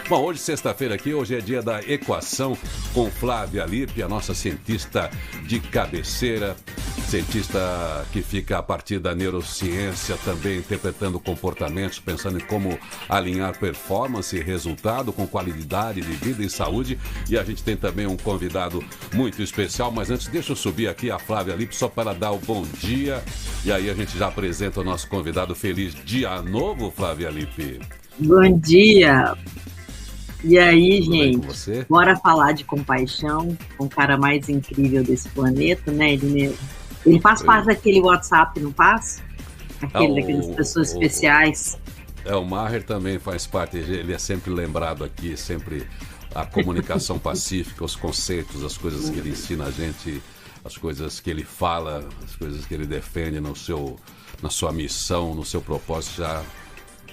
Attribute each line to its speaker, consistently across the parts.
Speaker 1: Bom, hoje sexta-feira aqui, hoje é dia da equação com Flávia Lippe, a nossa cientista de cabeceira, cientista que fica a partir da neurociência também interpretando comportamentos, pensando em como alinhar performance e resultado com qualidade de vida e saúde. E a gente tem também um convidado muito especial, mas antes deixa eu subir aqui a Flávia Lippe só para dar o bom dia. E aí a gente já apresenta o nosso convidado. Feliz dia novo, Flávia Lippe.
Speaker 2: Bom dia! E aí, gente, bora falar de compaixão, com o cara mais incrível desse planeta, né? Ele faz parte daquele WhatsApp, não faz? Daquelas pessoas especiais.
Speaker 1: O Maher também faz parte, ele é sempre lembrado aqui, sempre a comunicação pacífica, os conceitos, as coisas que ele ensina a gente, as coisas que ele fala, as coisas que ele defende na sua missão, no seu propósito, já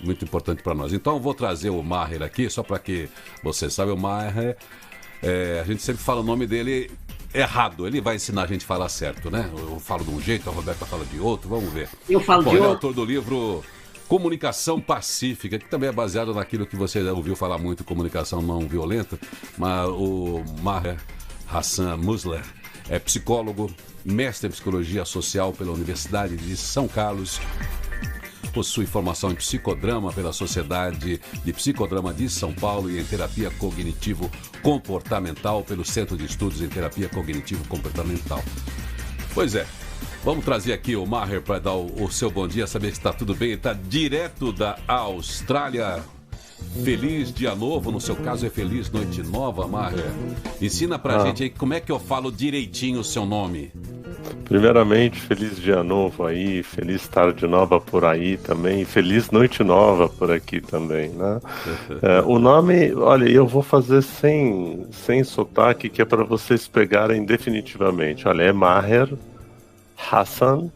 Speaker 1: muito importante para nós. Então eu vou trazer o Maher aqui, só para que você saiba, o Maher, a gente sempre fala o nome dele errado, ele vai ensinar a gente a falar certo, né? Eu falo de um jeito, a Roberta fala de outro, vamos ver.
Speaker 2: Eu falo de outro.
Speaker 1: Ele é autor do livro Comunicação Pacífica, que também é baseado naquilo que você ouviu falar muito, comunicação não violenta, mas o Maher Hassan Musleh é psicólogo, mestre em psicologia social pela Universidade de São Carlos, possui formação em psicodrama pela Sociedade de Psicodrama de São Paulo e em terapia cognitivo-comportamental pelo Centro de Estudos em Terapia Cognitivo-Comportamental. Pois é, vamos trazer aqui o Maher para dar o seu bom dia, saber se está tudo bem. Ele está direto da Austrália. Feliz dia novo, no seu caso é feliz noite nova, Maher. Ensina pra gente aí como é que eu falo direitinho o seu nome.
Speaker 3: Primeiramente, feliz dia novo aí, feliz tarde nova por aí também, feliz noite nova por aqui também, né? O nome, olha, eu vou fazer sem sotaque, que é para vocês pegarem definitivamente. Olha, é Maher Hassan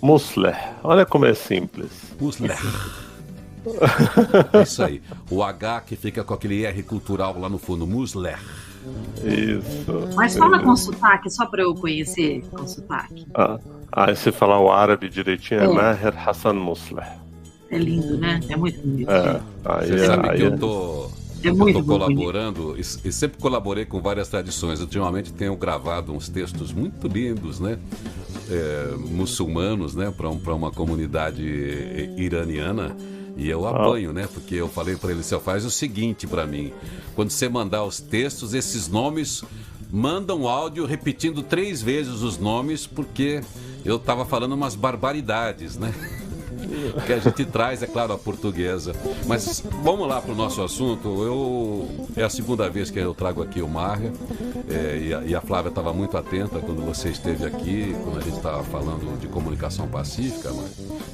Speaker 3: Musleh. Olha como é simples.
Speaker 1: Musleh. Isso aí. O H que fica com aquele R cultural lá no fundo, Musleh.
Speaker 3: Isso.
Speaker 2: Mas fala com sotaque, só para eu conhecer com sotaque.
Speaker 3: Se falar o árabe direitinho é Maher Hassan Musleh.
Speaker 2: É lindo, né? É muito bonito.
Speaker 1: Você sabe que eu tô colaborando e sempre colaborei com várias tradições. Ultimamente tenho gravado uns textos muito lindos, né? Muçulmanos, né? Para uma comunidade iraniana. E eu apanho, né? Porque eu falei para ele, você faz o seguinte para mim. Quando você mandar os textos, esses nomes, manda um áudio repetindo 3 vezes os nomes, porque eu tava falando umas barbaridades, né? Que a gente traz, é claro, a portuguesa. Mas vamos lá para o nosso assunto. É a segunda vez que eu trago aqui o Maher, e a Flávia estava muito atenta quando você esteve aqui, quando a gente estava falando de comunicação pacífica.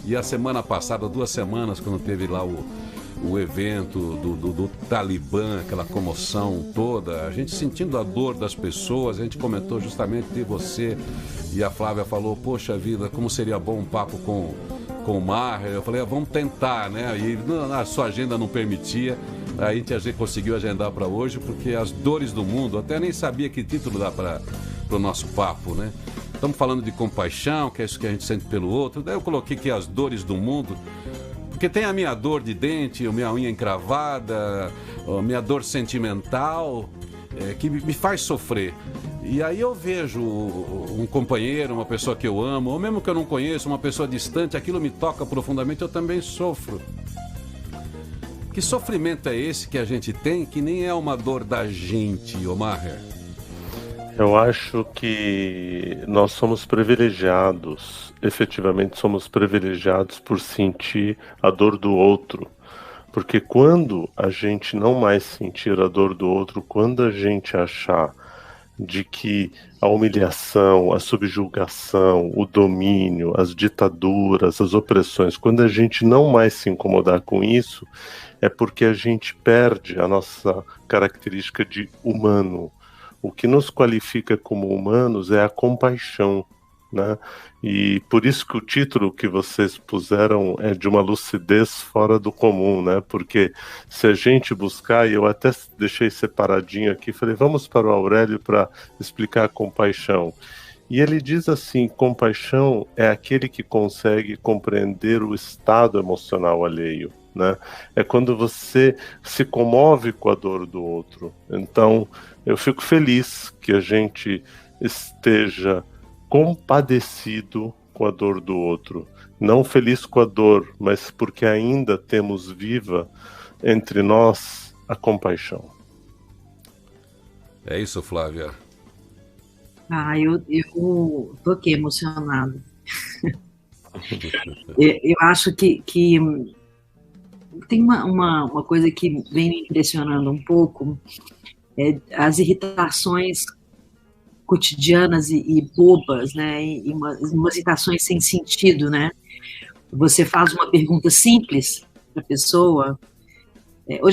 Speaker 1: E a semana passada, 2 semanas, quando teve lá o evento do Talibã, aquela comoção toda, a gente sentindo a dor das pessoas, a gente comentou justamente de você, e a Flávia falou, poxa vida, como seria bom um papo com o Maher. Eu falei, vamos tentar, né? E a sua agenda não permitia, aí a gente conseguiu agendar para hoje, porque as dores do mundo, até nem sabia que título dá para o nosso papo, né? Estamos falando de compaixão, que é isso que a gente sente pelo outro. Daí eu coloquei aqui as dores do mundo, porque tem a minha dor de dente, a minha unha encravada, a minha dor sentimental, que me faz sofrer. E aí eu vejo um companheiro, uma pessoa que eu amo, ou mesmo que eu não conheço, uma pessoa distante, aquilo me toca profundamente, eu também sofro. Que sofrimento é esse que a gente tem, que nem é uma dor da gente, Maher?
Speaker 3: Eu acho que nós somos privilegiados, efetivamente somos privilegiados por sentir a dor do outro. Porque quando a gente não mais sentir a dor do outro, quando a gente achar de que a humilhação, a subjugação, o domínio, as ditaduras, as opressões, quando a gente não mais se incomodar com isso, é porque a gente perde a nossa característica de humano. O que nos qualifica como humanos é a compaixão, né? E por isso que o título que vocês puseram é de uma lucidez fora do comum, né? Porque se a gente buscar, e eu até deixei separadinho aqui, falei, vamos para o Aurélio para explicar a compaixão. E ele diz assim, compaixão é aquele que consegue compreender o estado emocional alheio. né? É quando você se comove com a dor do outro. Então, eu fico feliz que a gente esteja compadecido com a dor do outro. Não feliz com a dor, mas porque ainda temos viva entre nós a compaixão.
Speaker 1: É isso, Flávia.
Speaker 2: Eu tô aqui emocionado. Eu acho que tem uma coisa que vem me impressionando um pouco, as irritações cotidianas e bobas, né, e umas irritações sem sentido, né? Você faz uma pergunta simples para a pessoa.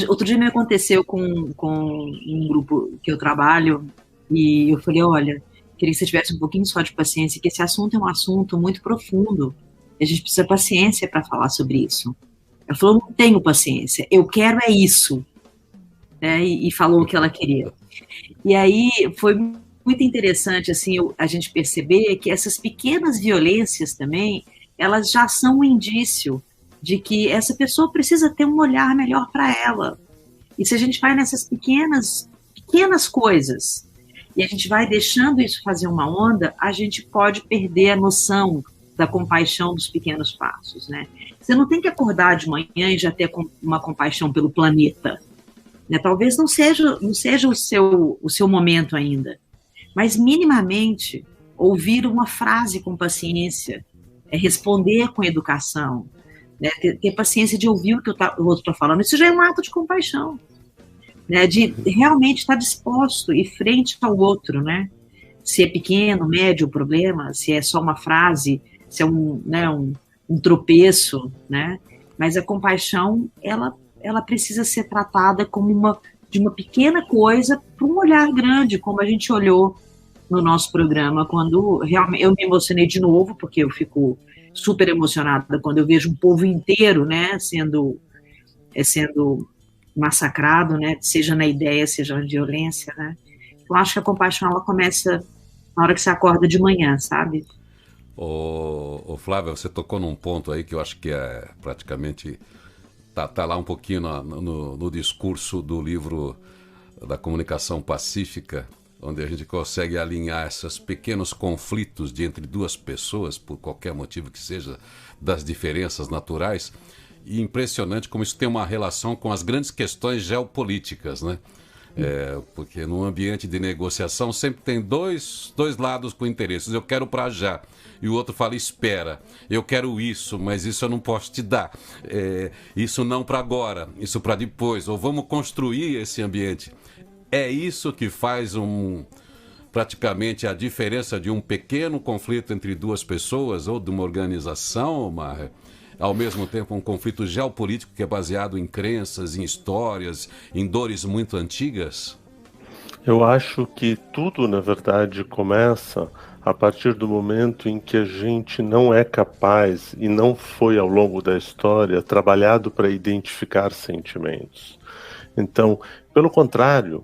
Speaker 2: Outro dia me aconteceu com um grupo que eu trabalho, e eu falei, olha, queria que você tivesse um pouquinho só de paciência, que esse assunto é um assunto muito profundo, e a gente precisa de paciência para falar sobre isso. Ela falou, não tenho paciência, eu quero é isso, né? E falou o que ela queria. E aí foi muito interessante assim, a gente perceber que essas pequenas violências também, elas já são um indício de que essa pessoa precisa ter um olhar melhor para ela. E se a gente vai nessas pequenas coisas, e a gente vai deixando isso fazer uma onda, a gente pode perder a noção da compaixão dos pequenos passos, né? Você não tem que acordar de manhã e já ter uma compaixão pelo planeta, né? Talvez não seja o seu momento ainda, mas minimamente ouvir uma frase com paciência, responder com educação, né? Ter paciência de ouvir o que o outro está falando, isso já é um ato de compaixão, né? De realmente estar disposto e frente ao outro, né? Se é pequeno, médio o problema, se é só uma frase, se é um tropeço, né? Mas a compaixão, ela precisa ser tratada como de uma pequena coisa para um olhar grande, como a gente olhou no nosso programa, quando realmente eu me emocionei de novo, porque eu fico super emocionada quando eu vejo um povo inteiro, né, sendo massacrado, né, seja na ideia, seja na violência, né. Eu acho que a compaixão, ela começa na hora que você acorda de manhã, sabe?
Speaker 1: Ô Flávia, você tocou num ponto aí que eu acho que é praticamente tá lá um pouquinho no discurso do livro da Comunicação Pacífica, onde a gente consegue alinhar esses pequenos conflitos entre duas pessoas, por qualquer motivo que seja, das diferenças naturais. E impressionante como isso tem uma relação com as grandes questões geopolíticas, né? Porque no ambiente de negociação sempre tem dois lados com interesses. Eu quero para já. E o outro fala, espera, eu quero isso, mas isso eu não posso te dar. Isso não para agora, isso para depois. Ou vamos construir esse ambiente. É isso que faz praticamente a diferença de um pequeno conflito entre duas pessoas ou de uma organização, mas ao mesmo tempo um conflito geopolítico que é baseado em crenças, em histórias, em dores muito antigas?
Speaker 3: Eu acho que tudo, na verdade, começa a partir do momento em que a gente não é capaz, e não foi ao longo da história, trabalhado para identificar sentimentos. Então, pelo contrário,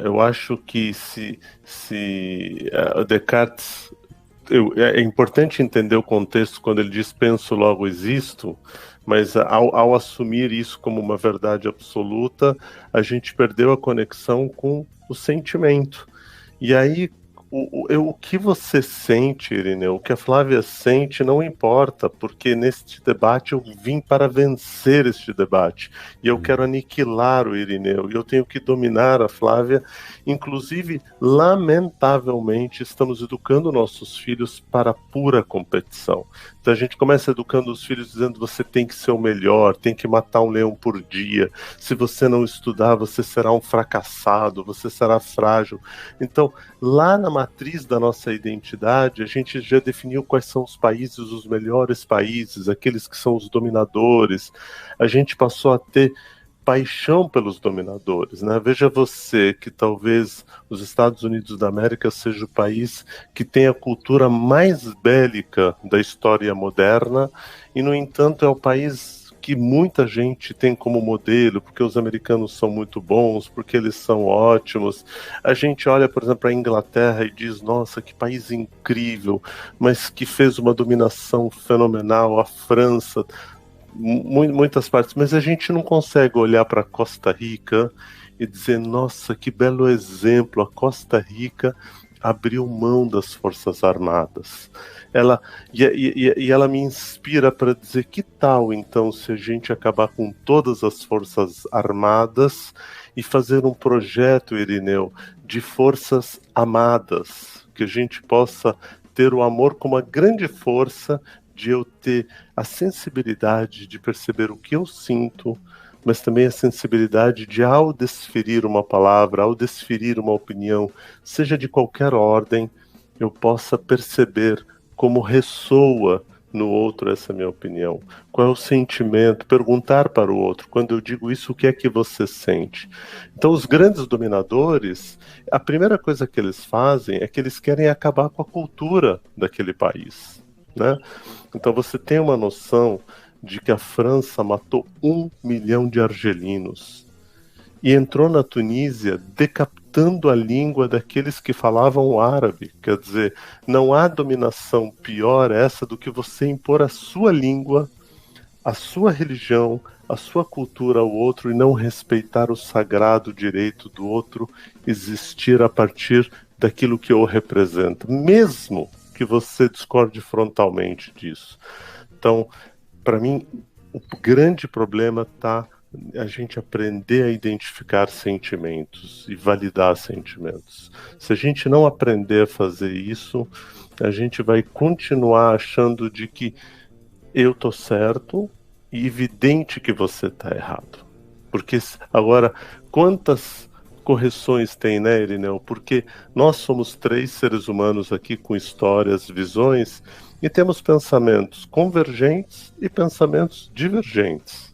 Speaker 3: eu acho que se Descartes... É importante entender o contexto quando ele diz penso, logo existo, mas ao assumir isso como uma verdade absoluta, a gente perdeu a conexão com o sentimento. E aí, o que você sente, Irineu, o que a Flávia sente não importa, porque neste debate eu vim para vencer este debate, e eu quero aniquilar o Irineu, e eu tenho que dominar a Flávia. Inclusive, lamentavelmente, estamos educando nossos filhos para a pura competição. Então a gente começa educando os filhos dizendo: você tem que ser o melhor, tem que matar um leão por dia, se você não estudar você será um fracassado, você será frágil. Então, lá na matriz da nossa identidade, a gente já definiu quais são os países, os melhores países, aqueles que são os dominadores. A gente passou a ter paixão pelos dominadores, né? Veja você que talvez os Estados Unidos da América seja o país que tem a cultura mais bélica da história moderna, e no entanto é o país que muita gente tem como modelo, porque os americanos são muito bons, porque eles são ótimos. A gente olha, por exemplo, para a Inglaterra e diz: nossa, que país incrível, mas que fez uma dominação fenomenal. A França muitas partes, mas a gente não consegue olhar para Costa Rica e dizer, nossa, que belo exemplo, a Costa Rica abriu mão das Forças Armadas. E ela me inspira para dizer, que tal então se a gente acabar com todas as Forças Armadas e fazer um projeto, Irineu, de forças amadas, que a gente possa ter o amor como a grande força de eu ter a sensibilidade de perceber o que eu sinto, mas também a sensibilidade de, ao desferir uma palavra, ao desferir uma opinião, seja de qualquer ordem, eu possa perceber como ressoa no outro essa minha opinião. Qual é o sentimento? Perguntar para o outro, quando eu digo isso, o que é que você sente? Então, os grandes dominadores, a primeira coisa que eles fazem é que eles querem acabar com a cultura daquele país, né? Então, você tem uma noção de que a França matou 1 milhão de argelinos e entrou na Tunísia decapitando a língua daqueles que falavam árabe. Quer dizer, não há dominação pior essa do que você impor a sua língua, a sua religião, a sua cultura ao outro e não respeitar o sagrado direito do outro existir a partir daquilo que o representa, mesmo que você discorde frontalmente disso. Então, para mim, o grande problema está a gente aprender a identificar sentimentos e validar sentimentos. Se a gente não aprender a fazer isso, a gente vai continuar achando de que eu tô certo e evidente que você está errado. Porque agora, quantas correções tem, né, Irineu? Porque nós somos 3 seres humanos aqui com histórias, visões, e temos pensamentos convergentes e pensamentos divergentes.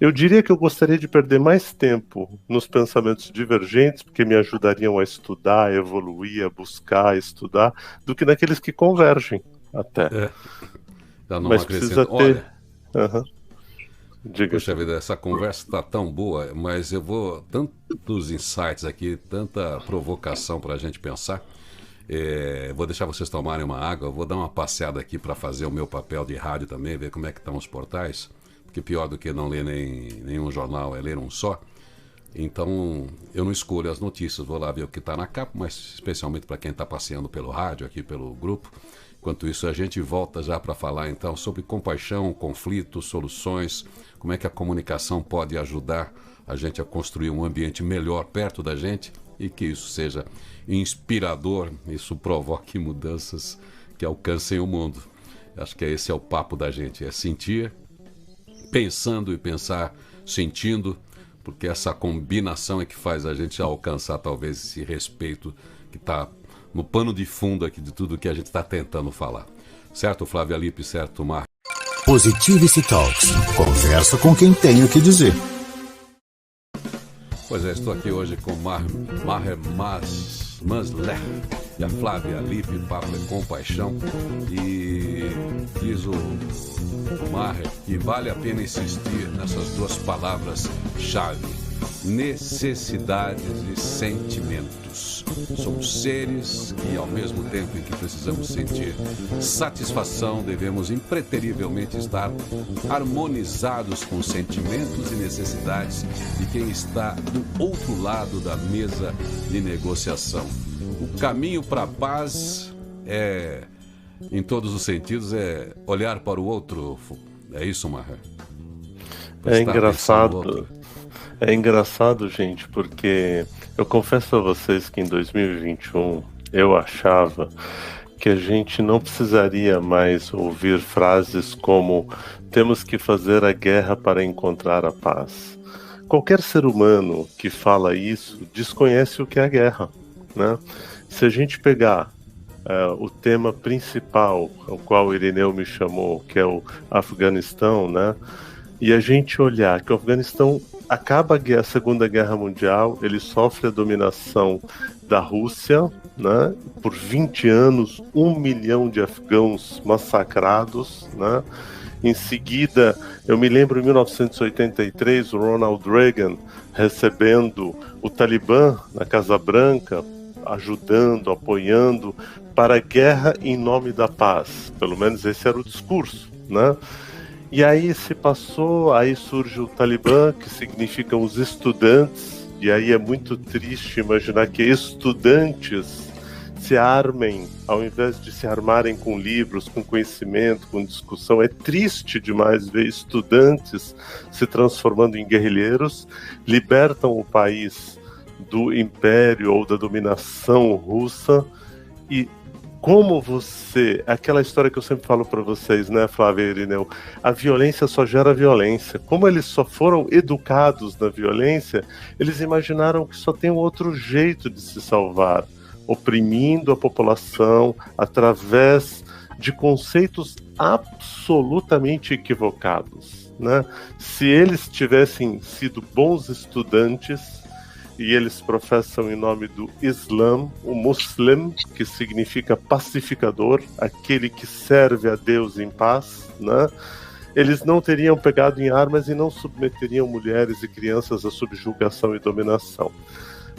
Speaker 3: Eu diria que eu gostaria de perder mais tempo nos pensamentos divergentes, porque me ajudariam a estudar, a evoluir, a buscar, a estudar, do que naqueles que convergem até.
Speaker 1: Já não
Speaker 3: mas
Speaker 1: acrescento.
Speaker 3: precisa ter...
Speaker 1: Olha,
Speaker 3: diga.
Speaker 1: Poxa vida, essa conversa está tão boa, mas eu vou... Tantos insights aqui, tanta provocação para a gente pensar. Vou deixar vocês tomarem uma água, vou dar uma passeada aqui para fazer o meu papel de rádio também, ver como é que estão os portais, porque pior do que não ler nenhum jornal é ler um só. Então eu não escolho as notícias, vou lá ver o que está na capa, mas especialmente para quem está passeando pelo rádio, aqui pelo grupo. Enquanto isso a gente volta já para falar então sobre compaixão, conflitos, soluções, como é que a comunicação pode ajudar a gente a construir um ambiente melhor perto da gente e que isso seja inspirador, isso provoque mudanças que alcancem o mundo. Acho que esse é o papo da gente, é sentir, pensando e pensar, sentindo, porque essa combinação é que faz a gente alcançar talvez esse respeito que está no pano de fundo aqui de tudo que a gente está tentando falar. Certo, Flávia Lippe, certo, Marco?
Speaker 4: Positivity Talks. Conversa com quem tem o que dizer.
Speaker 1: Pois é, estou aqui hoje com Maher Masler e a Flávia Lippe, papo é compaixão. E diz o Maher que vale a pena insistir nessas duas palavras-chave: necessidades e sentimentos. Somos seres que, ao mesmo tempo em que precisamos sentir satisfação, devemos impreterivelmente estar harmonizados com os sentimentos e necessidades de quem está do outro lado da mesa de negociação. O caminho para a paz em todos os sentidos, é olhar para o outro. É isso, Maher?
Speaker 3: É engraçado. É engraçado, gente, porque eu confesso a vocês que em 2021 eu achava que a gente não precisaria mais ouvir frases como temos que fazer a guerra para encontrar a paz. Qualquer ser humano que fala isso desconhece o que é a guerra, né? Se a gente pegar o tema principal, ao qual o Irineu me chamou, que é o Afeganistão, né? E a gente olhar que o Afeganistão acaba a Segunda Guerra Mundial, ele sofre a dominação da Rússia, né? Por 20 anos, 1 milhão de afegãos massacrados, né? Em seguida, eu me lembro em 1983, o Ronald Reagan recebendo o Talibã na Casa Branca, ajudando, apoiando para a guerra em nome da paz. Pelo menos esse era o discurso, né? E aí se passou, aí surge o Talibã, que significam os estudantes, e aí é muito triste imaginar que estudantes se armem, ao invés de se armarem com livros, com conhecimento, com discussão. É triste demais ver estudantes se transformando em guerrilheiros, libertam o país do império ou da dominação russa. E como você... Aquela história que eu sempre falo para vocês, né, Flávia e Irineu? A violência só gera violência. Como eles só foram educados na violência, eles imaginaram que só tem um outro jeito de se salvar, oprimindo a população através de conceitos absolutamente equivocados, né? Se eles tivessem sido bons estudantes, e eles professam em nome do Islã, o Muslim, que significa pacificador, aquele que serve a Deus em paz, né? Eles não teriam pegado em armas e não submeteriam mulheres e crianças à subjugação e dominação.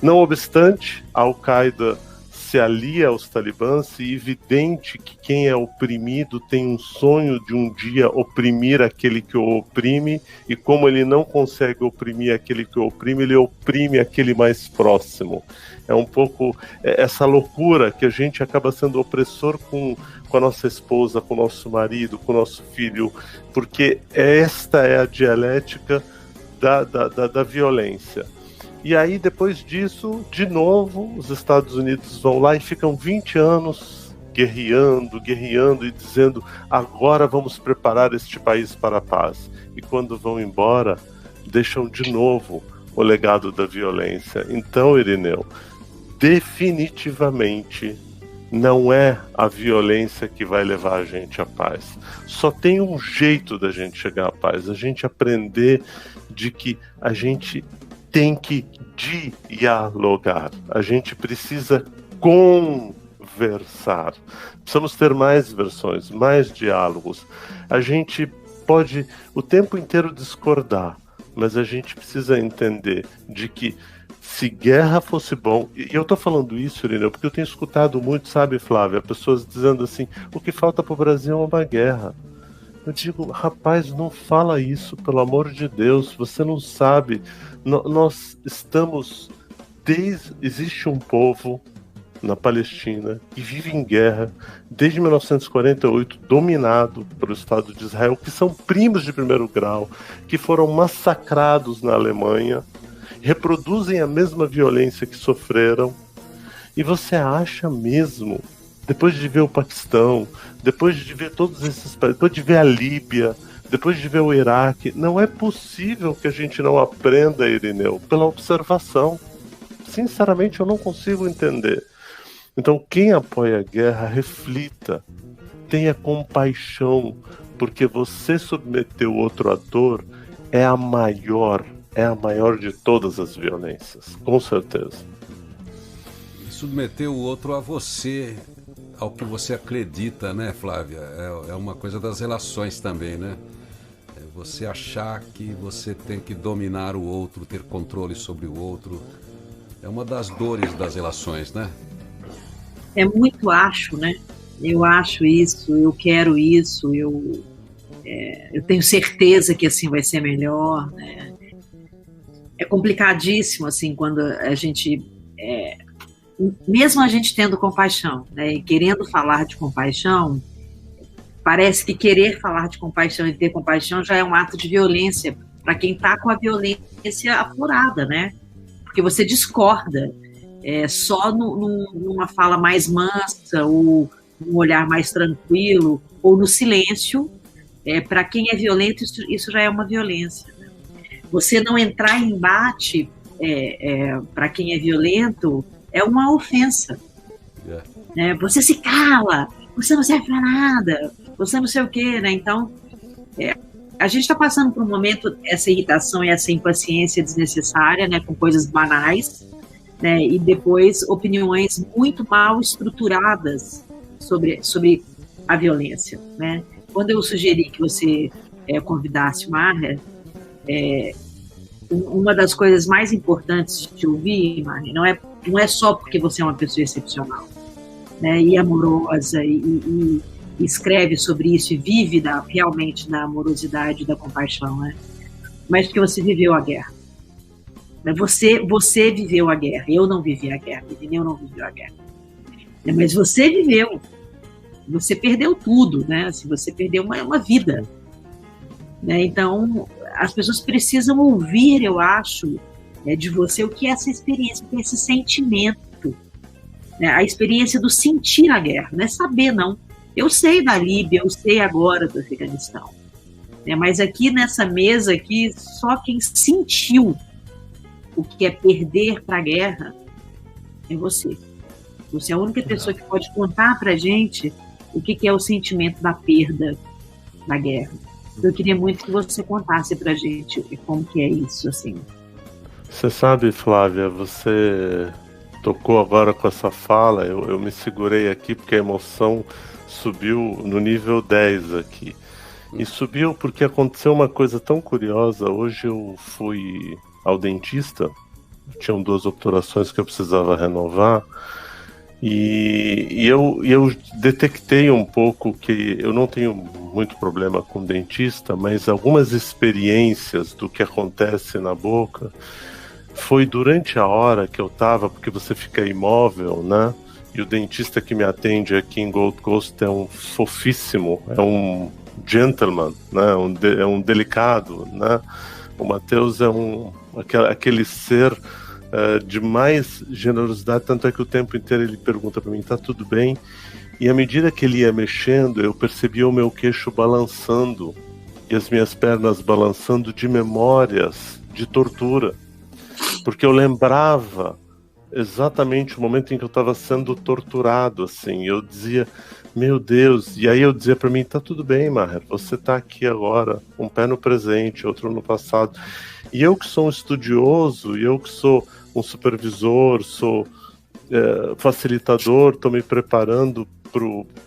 Speaker 3: Não obstante, a Al-Qaeda se alia aos talibãs, e é evidente que quem é oprimido tem um sonho de um dia oprimir aquele que o oprime, e como ele não consegue oprimir aquele que o oprime, ele oprime aquele mais próximo. É um pouco essa loucura que a gente acaba sendo opressor com a nossa esposa, com o nosso marido, com o nosso filho, porque esta é a dialética da violência. E aí, depois disso, de novo, os Estados Unidos vão lá e ficam 20 anos guerreando e dizendo: agora vamos preparar este país para a paz. E quando vão embora, deixam de novo o legado da violência. Então, Irineu, definitivamente não é a violência que vai levar a gente à paz. Só tem um jeito da gente chegar à paz: a gente aprender de que a gente tem que dialogar, a gente precisa conversar, precisamos ter mais versões, mais diálogos. A gente pode o tempo inteiro discordar, mas a gente precisa entender de que se guerra fosse bom, e eu tô falando isso, Irineu, porque eu tenho escutado muito, sabe, Flávia, pessoas dizendo assim: o que falta pro Brasil é uma guerra. Eu digo: rapaz, não fala isso, pelo amor de Deus, você não sabe. Nós estamos... Existe um povo na Palestina que vive em guerra desde 1948, dominado pelo Estado de Israel, que são primos de primeiro grau, que foram massacrados na Alemanha, reproduzem a mesma violência que sofreram. E você acha mesmo, depois de ver o Paquistão, depois de ver todos esses países, depois de ver a Líbia, depois de ver o Iraque, não é possível que a gente não aprenda, Irineu, pela observação. Sinceramente, eu não consigo entender. Então, quem apoia a guerra, reflita, tenha compaixão, porque você submeter o outro à dor é a maior de todas as violências, com certeza.
Speaker 1: Submeter o outro a você, ao que você acredita, né, Flávia? É uma coisa das relações também, né? É você achar que você tem que dominar o outro, ter controle sobre o outro. É uma das dores das relações, né?
Speaker 2: É muito acho, né? Eu acho isso, eu quero isso, eu tenho certeza que assim vai ser melhor, né? É complicadíssimo, assim, quando a gente... mesmo a gente tendo compaixão, né, e querendo falar de compaixão, parece que querer falar de compaixão e ter compaixão já é um ato de violência para quem está com a violência aflorada, né? Porque você discorda só numa fala mais mansa, ou num olhar mais tranquilo, ou no silêncio. Para quem é violento, isso já é uma violência, né? Você não entrar em embate para quem é violento é uma ofensa. Você se cala, você não serve para nada, você não sei o quê, né? Então, a gente está passando por um momento, essa irritação e essa impaciência desnecessária, né, com coisas banais, né, e depois opiniões muito mal estruturadas sobre a violência, né? Quando eu sugeri que você convidasse Marra, uma das coisas mais importantes de ouvir, Marra, não é só porque você é uma pessoa excepcional, né, e amorosa, e escreve sobre isso e vive realmente da amorosidade, da compaixão, né? Mas porque você viveu a guerra. Você viveu a guerra, eu não vivi a guerra, eu não viveu a guerra. Mas você viveu, você perdeu tudo, né? Assim, você perdeu uma vida. Né? Então, as pessoas precisam ouvir, eu acho, de você o que é essa experiência, o que é esse sentimento. Né? A experiência do sentir a guerra, não é saber, não. Eu sei da Líbia, eu sei agora do Afeganistão. Né? Mas aqui nessa mesa, aqui, só quem sentiu o que é perder para a guerra é você. Você é a única pessoa que pode contar para a gente o que é o sentimento da perda da guerra. Eu queria muito que você contasse para a gente como que é isso, assim.
Speaker 3: Você sabe, Flávia, você tocou agora com essa fala, eu me segurei aqui porque a emoção subiu no nível 10 aqui. E subiu porque aconteceu uma coisa tão curiosa. Hoje eu fui ao dentista, tinham 2 obturações que eu precisava renovar, e eu detectei um pouco que eu não tenho muito problema com dentista, mas algumas experiências do que acontece na boca foi durante a hora que eu tava, porque você fica imóvel, né? E o dentista que me atende aqui em Gold Coast é um fofíssimo, é um gentleman, né? É um delicado, né? O Matheus é aquele ser de mais generosidade, tanto é que o tempo inteiro ele pergunta para mim, tá tudo bem? E à medida que ele ia mexendo, eu percebia o meu queixo balançando e as minhas pernas balançando de memórias de tortura, porque eu lembrava exatamente o momento em que eu estava sendo torturado, assim. Eu dizia, meu Deus, e aí eu dizia para mim, tá tudo bem, Maher, você tá aqui agora, um pé no presente, outro no passado. E eu que sou um estudioso, e eu que sou um supervisor, sou facilitador, estou me preparando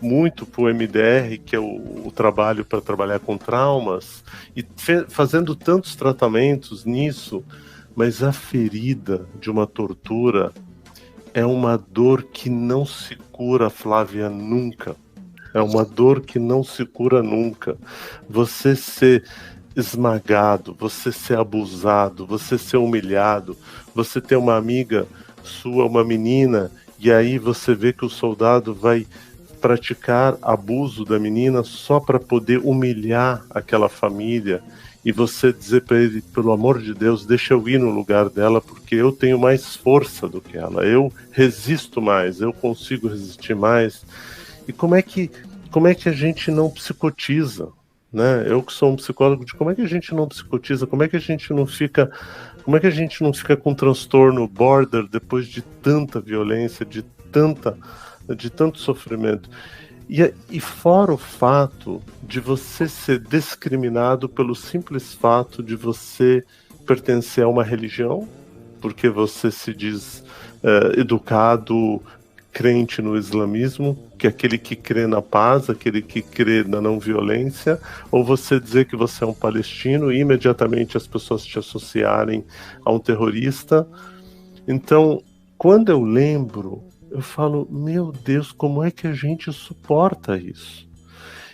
Speaker 3: muito para o MDR, que é o trabalho para trabalhar com traumas, e fazendo tantos tratamentos nisso, mas a ferida de uma tortura é uma dor que não se cura, Flávia, nunca. É uma dor que não se cura nunca. Você ser esmagado, você ser abusado, você ser humilhado, você ter uma amiga sua, uma menina, e aí você vê que o soldado vai praticar abuso da menina só para poder humilhar aquela família, e você dizer para ele, pelo amor de Deus, deixa eu ir no lugar dela, porque eu tenho mais força do que ela, eu resisto mais, eu consigo resistir mais. E como é que a gente não psicotiza? Né? Eu que sou um psicólogo, de como é que a gente não psicotiza, como é que a gente não fica com transtorno border depois de tanta violência, de tanto sofrimento. E fora o fato de você ser discriminado pelo simples fato de você pertencer a uma religião, porque você se diz educado, crente no islamismo, que é aquele que crê na paz, aquele que crê na não violência, ou você dizer que você é um palestino e imediatamente as pessoas te associarem a um terrorista. Então, quando eu lembro, eu falo, meu Deus, como é que a gente suporta isso?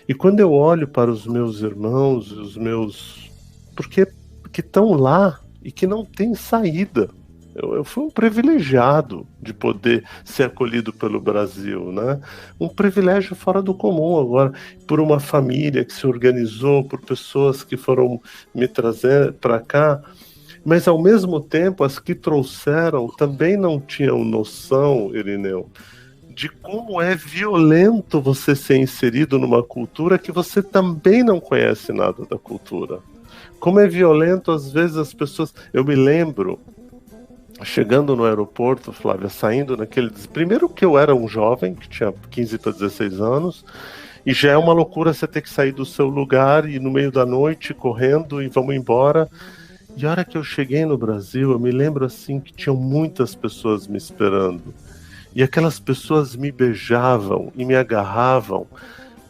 Speaker 3: E quando eu olho para os meus irmãos, porque estão lá e que não tem saída. Eu fui um privilegiado de poder ser acolhido pelo Brasil, né? Um privilégio fora do comum agora, por uma família que se organizou, por pessoas que foram me trazer para cá, mas ao mesmo tempo as que trouxeram também não tinham noção, Irineu, de como é violento você ser inserido numa cultura que você também não conhece nada da cultura. Como é violento, às vezes, as pessoas... Eu me lembro, chegando no aeroporto, Flávia, saindo naquele... Primeiro que eu era um jovem, que tinha 15 para 16 anos, e já é uma loucura você ter que sair do seu lugar e no meio da noite, correndo, e vamos embora. E a hora que eu cheguei no Brasil, eu me lembro assim que tinham muitas pessoas me esperando. E aquelas pessoas me beijavam e me agarravam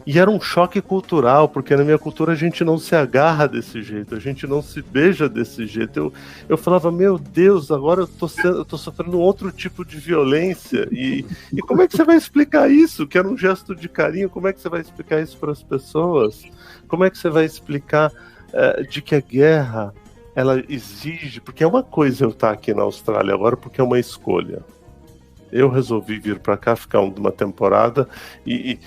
Speaker 3: E era um choque cultural, porque na minha cultura a gente não se agarra desse jeito, a gente não se beija desse jeito. Eu falava, meu Deus, agora eu tô sofrendo outro tipo de violência. E como é que você vai explicar isso? Que era um gesto de carinho, como é que você vai explicar isso para as pessoas? Como é que você vai explicar de que a guerra, ela exige... Porque é uma coisa eu estar aqui na Austrália agora, porque é uma escolha. Eu resolvi vir para cá, ficar uma temporada, e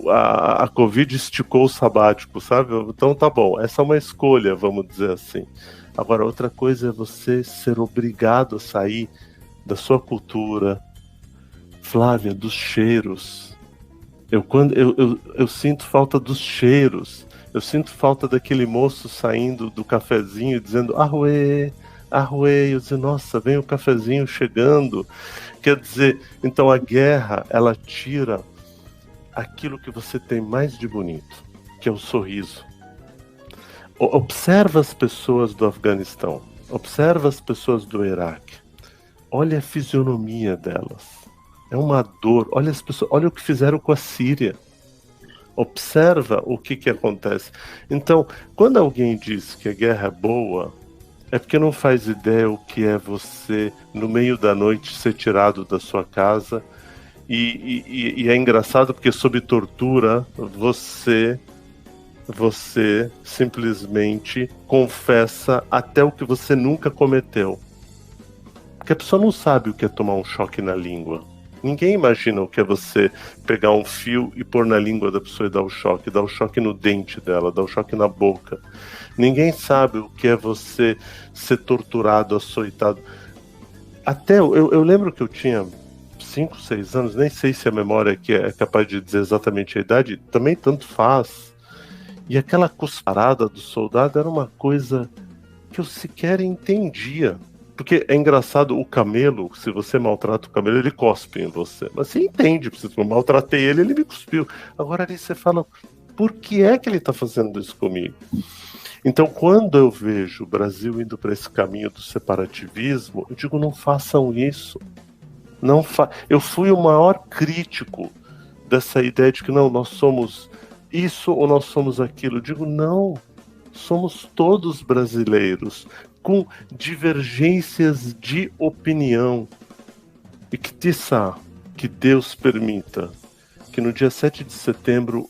Speaker 3: a Covid esticou o sabático, sabe? Então tá bom, essa é uma escolha, vamos dizer assim. Agora, outra coisa é você ser obrigado a sair da sua cultura, Flávia, dos cheiros. Eu sinto falta dos cheiros, eu sinto falta daquele moço saindo do cafezinho dizendo, arruê, eu disse, nossa, vem o cafezinho chegando. Quer dizer, então a guerra, ela tira aquilo que você tem mais de bonito, que é o sorriso. Observa as pessoas do Afeganistão, observa as pessoas do Iraque, olha a fisionomia delas, é uma dor, olha as pessoas, olha o que fizeram com a Síria, observa o que acontece. Então, quando alguém diz que a guerra é boa, é porque não faz ideia o que é você, no meio da noite, ser tirado da sua casa. E é engraçado porque, sob tortura, você simplesmente confessa até o que você nunca cometeu. Porque a pessoa não sabe o que é tomar um choque na língua. Ninguém imagina o que é você pegar um fio e pôr na língua da pessoa e dar o choque no dente dela, dar o choque na boca. Ninguém sabe o que é você ser torturado, açoitado. Até eu lembro que eu tinha 5, 6 anos, nem sei se a memória aqui é capaz de dizer exatamente a idade, também tanto faz. E aquela cusparada do soldado era uma coisa que eu sequer entendia. Porque é engraçado, o camelo, se você maltrata o camelo, ele cospe em você. Mas você entende, se eu maltratei ele me cuspiu. Agora ali você fala, por que é que ele está fazendo isso comigo? Então, quando eu vejo o Brasil indo para esse caminho do separativismo, eu digo, não façam isso. Eu fui o maior crítico dessa ideia de que não, nós somos isso ou nós somos aquilo. Eu digo, não, somos todos brasileiros, com divergências de opinião. E que Deus permita que no dia 7 de setembro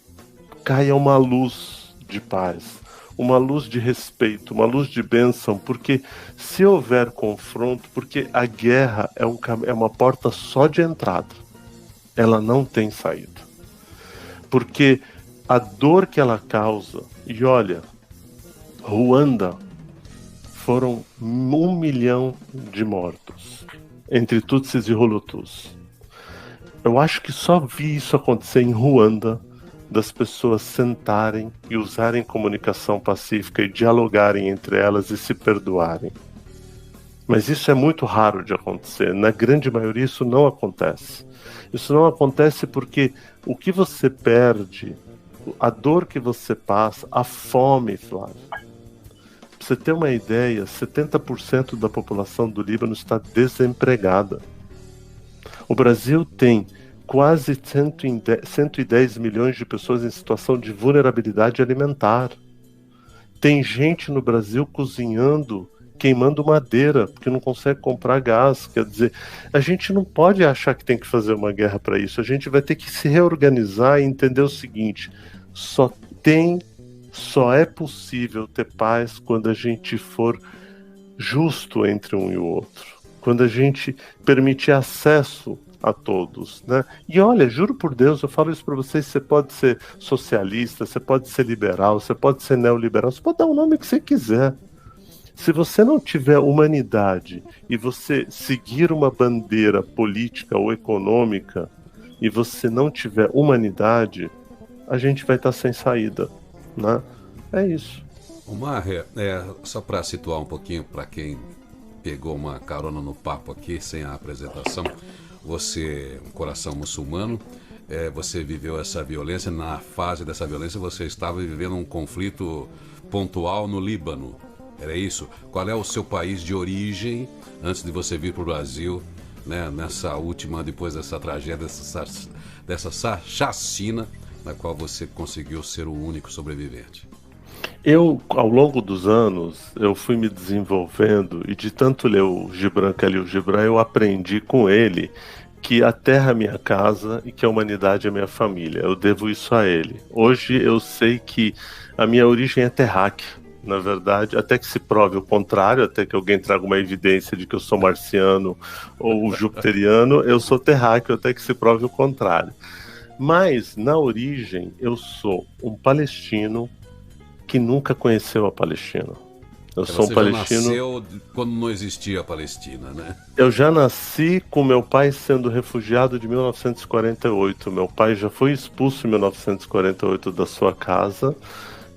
Speaker 3: caia uma luz de paz, uma luz de respeito, uma luz de bênção, porque se houver confronto, porque a guerra é uma porta só de entrada, ela não tem saída. Porque a dor que ela causa, e olha, Ruanda, foram 1 milhão de mortos, entre Tutsis e Hutus. Eu acho que só vi isso acontecer em Ruanda, das pessoas sentarem e usarem comunicação pacífica e dialogarem entre elas e se perdoarem. Mas isso é muito raro de acontecer. Na grande maioria isso não acontece. Isso não acontece porque o que você perde, a dor que você passa, a fome, Flávio. Pra você ter uma ideia, 70% da população do Líbano está desempregada. O Brasil tem quase 110 milhões de pessoas em situação de vulnerabilidade alimentar. Tem gente no Brasil cozinhando, queimando madeira, porque não consegue comprar gás. Quer dizer, a gente não pode achar que tem que fazer uma guerra para isso. A gente vai ter que se reorganizar e entender o seguinte: só é possível ter paz quando a gente for justo entre um e o outro. Quando a gente permitir acesso a todos, né? E olha, juro por Deus, eu falo isso para vocês, você pode ser socialista, você pode ser liberal, você pode ser neoliberal, você pode dar o nome que você quiser. Se você não tiver humanidade e você seguir uma bandeira política ou econômica e você não tiver humanidade, a gente vai estar sem saída, né? É isso.
Speaker 1: Omar, só para situar um pouquinho para quem pegou uma carona no papo aqui sem a apresentação, você, um coração muçulmano, você viveu essa violência, na fase dessa violência você estava vivendo um conflito pontual no Líbano, era isso? Qual é o seu país de origem antes de você vir para o Brasil, né, nessa última, depois dessa tragédia, dessa chacina na qual você conseguiu ser o único sobrevivente?
Speaker 3: Eu, ao longo dos anos, eu fui me desenvolvendo e de tanto ler o Gibran Khalil Gibran, eu aprendi com ele que a terra é minha casa e que a humanidade é minha família. Eu devo isso a ele. Hoje eu sei que a minha origem é terráquea, na verdade, até que se prove o contrário, até que alguém traga uma evidência de que eu sou marciano ou jupiteriano, eu sou terráqueo, até que se prove o contrário. Mas, na origem, eu sou um palestino que nunca conheceu a Palestina. Eu sou um palestino.
Speaker 1: Você já nasceu quando não existia a Palestina, né?
Speaker 3: Eu já nasci com meu pai sendo refugiado de 1948. Meu pai já foi expulso em 1948 da sua casa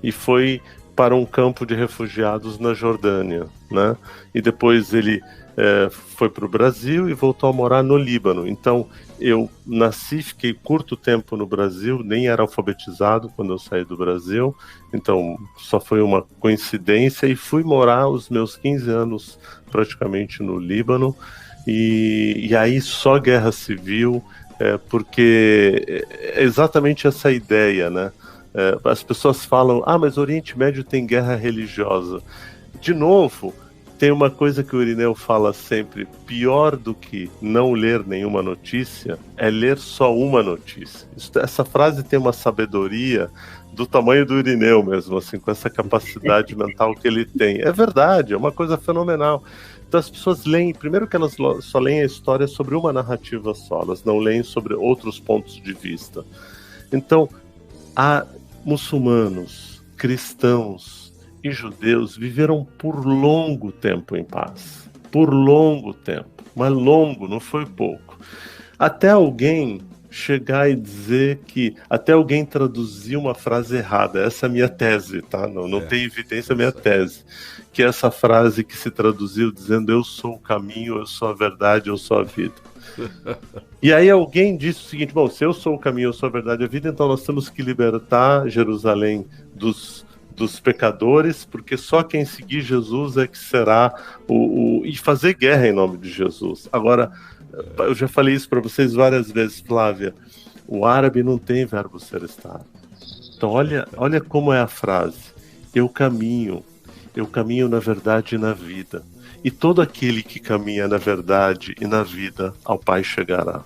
Speaker 3: e foi para um campo de refugiados na Jordânia, né? E depois ele foi para o Brasil e voltou a morar no Líbano. Então, eu nasci, fiquei curto tempo no Brasil, nem era alfabetizado quando eu saí do Brasil, então só foi uma coincidência, e fui morar os meus 15 anos praticamente no Líbano, e aí só guerra civil, porque é exatamente essa ideia, né? As pessoas falam, mas o Oriente Médio tem guerra religiosa. De novo, tem uma coisa que o Irineu fala sempre: pior do que não ler nenhuma notícia é ler só uma notícia. Essa frase tem uma sabedoria do tamanho do Irineu mesmo, assim, com essa capacidade mental que ele tem. É verdade, é uma coisa fenomenal. Então as pessoas leem, primeiro que elas só leem a história sobre uma narrativa só, elas não leem sobre outros pontos de vista. Então, há muçulmanos, cristãos e judeus viveram por longo tempo em paz. Por longo tempo. Mas longo, não foi pouco. Até alguém chegar e dizer que... Até alguém traduzir uma frase errada. Essa é a minha tese, tá? Não tem evidência, é a minha tese. Que é essa frase que se traduziu dizendo: eu sou o caminho, eu sou a verdade, eu sou a vida. E aí alguém disse o seguinte: bom, se eu sou o caminho, eu sou a verdade e a vida, então nós temos que libertar Jerusalém dos pecadores, porque só quem seguir Jesus é que será e fazer guerra em nome de Jesus. Agora, eu já falei isso para vocês várias vezes, Flávia, o árabe não tem verbo ser estar. Então olha como é a frase: eu caminho na verdade e na vida, e todo aquele que caminha na verdade e na vida, ao Pai chegará.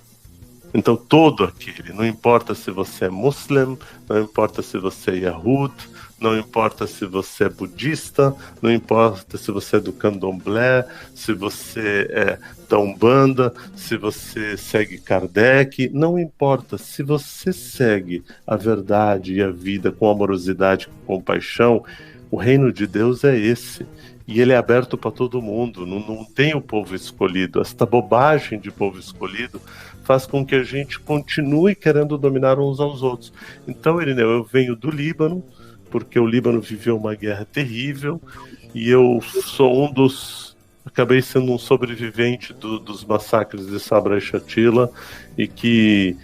Speaker 3: Então todo aquele, não importa se você é muçulmano, não importa se você é Yahud, não importa se você é budista, não importa se você é do candomblé, se você é da Umbanda, se você segue Kardec, não importa. Se você segue a verdade e a vida com amorosidade, com compaixão, o reino de Deus é esse. E ele é aberto para todo mundo, não tem o povo escolhido. Esta bobagem de povo escolhido faz com que a gente continue querendo dominar uns aos outros. Então, Irineu, eu venho do Líbano, porque o Líbano viveu uma guerra terrível, e eu sou acabei sendo um sobrevivente dos massacres de Sabra e Shatila, e que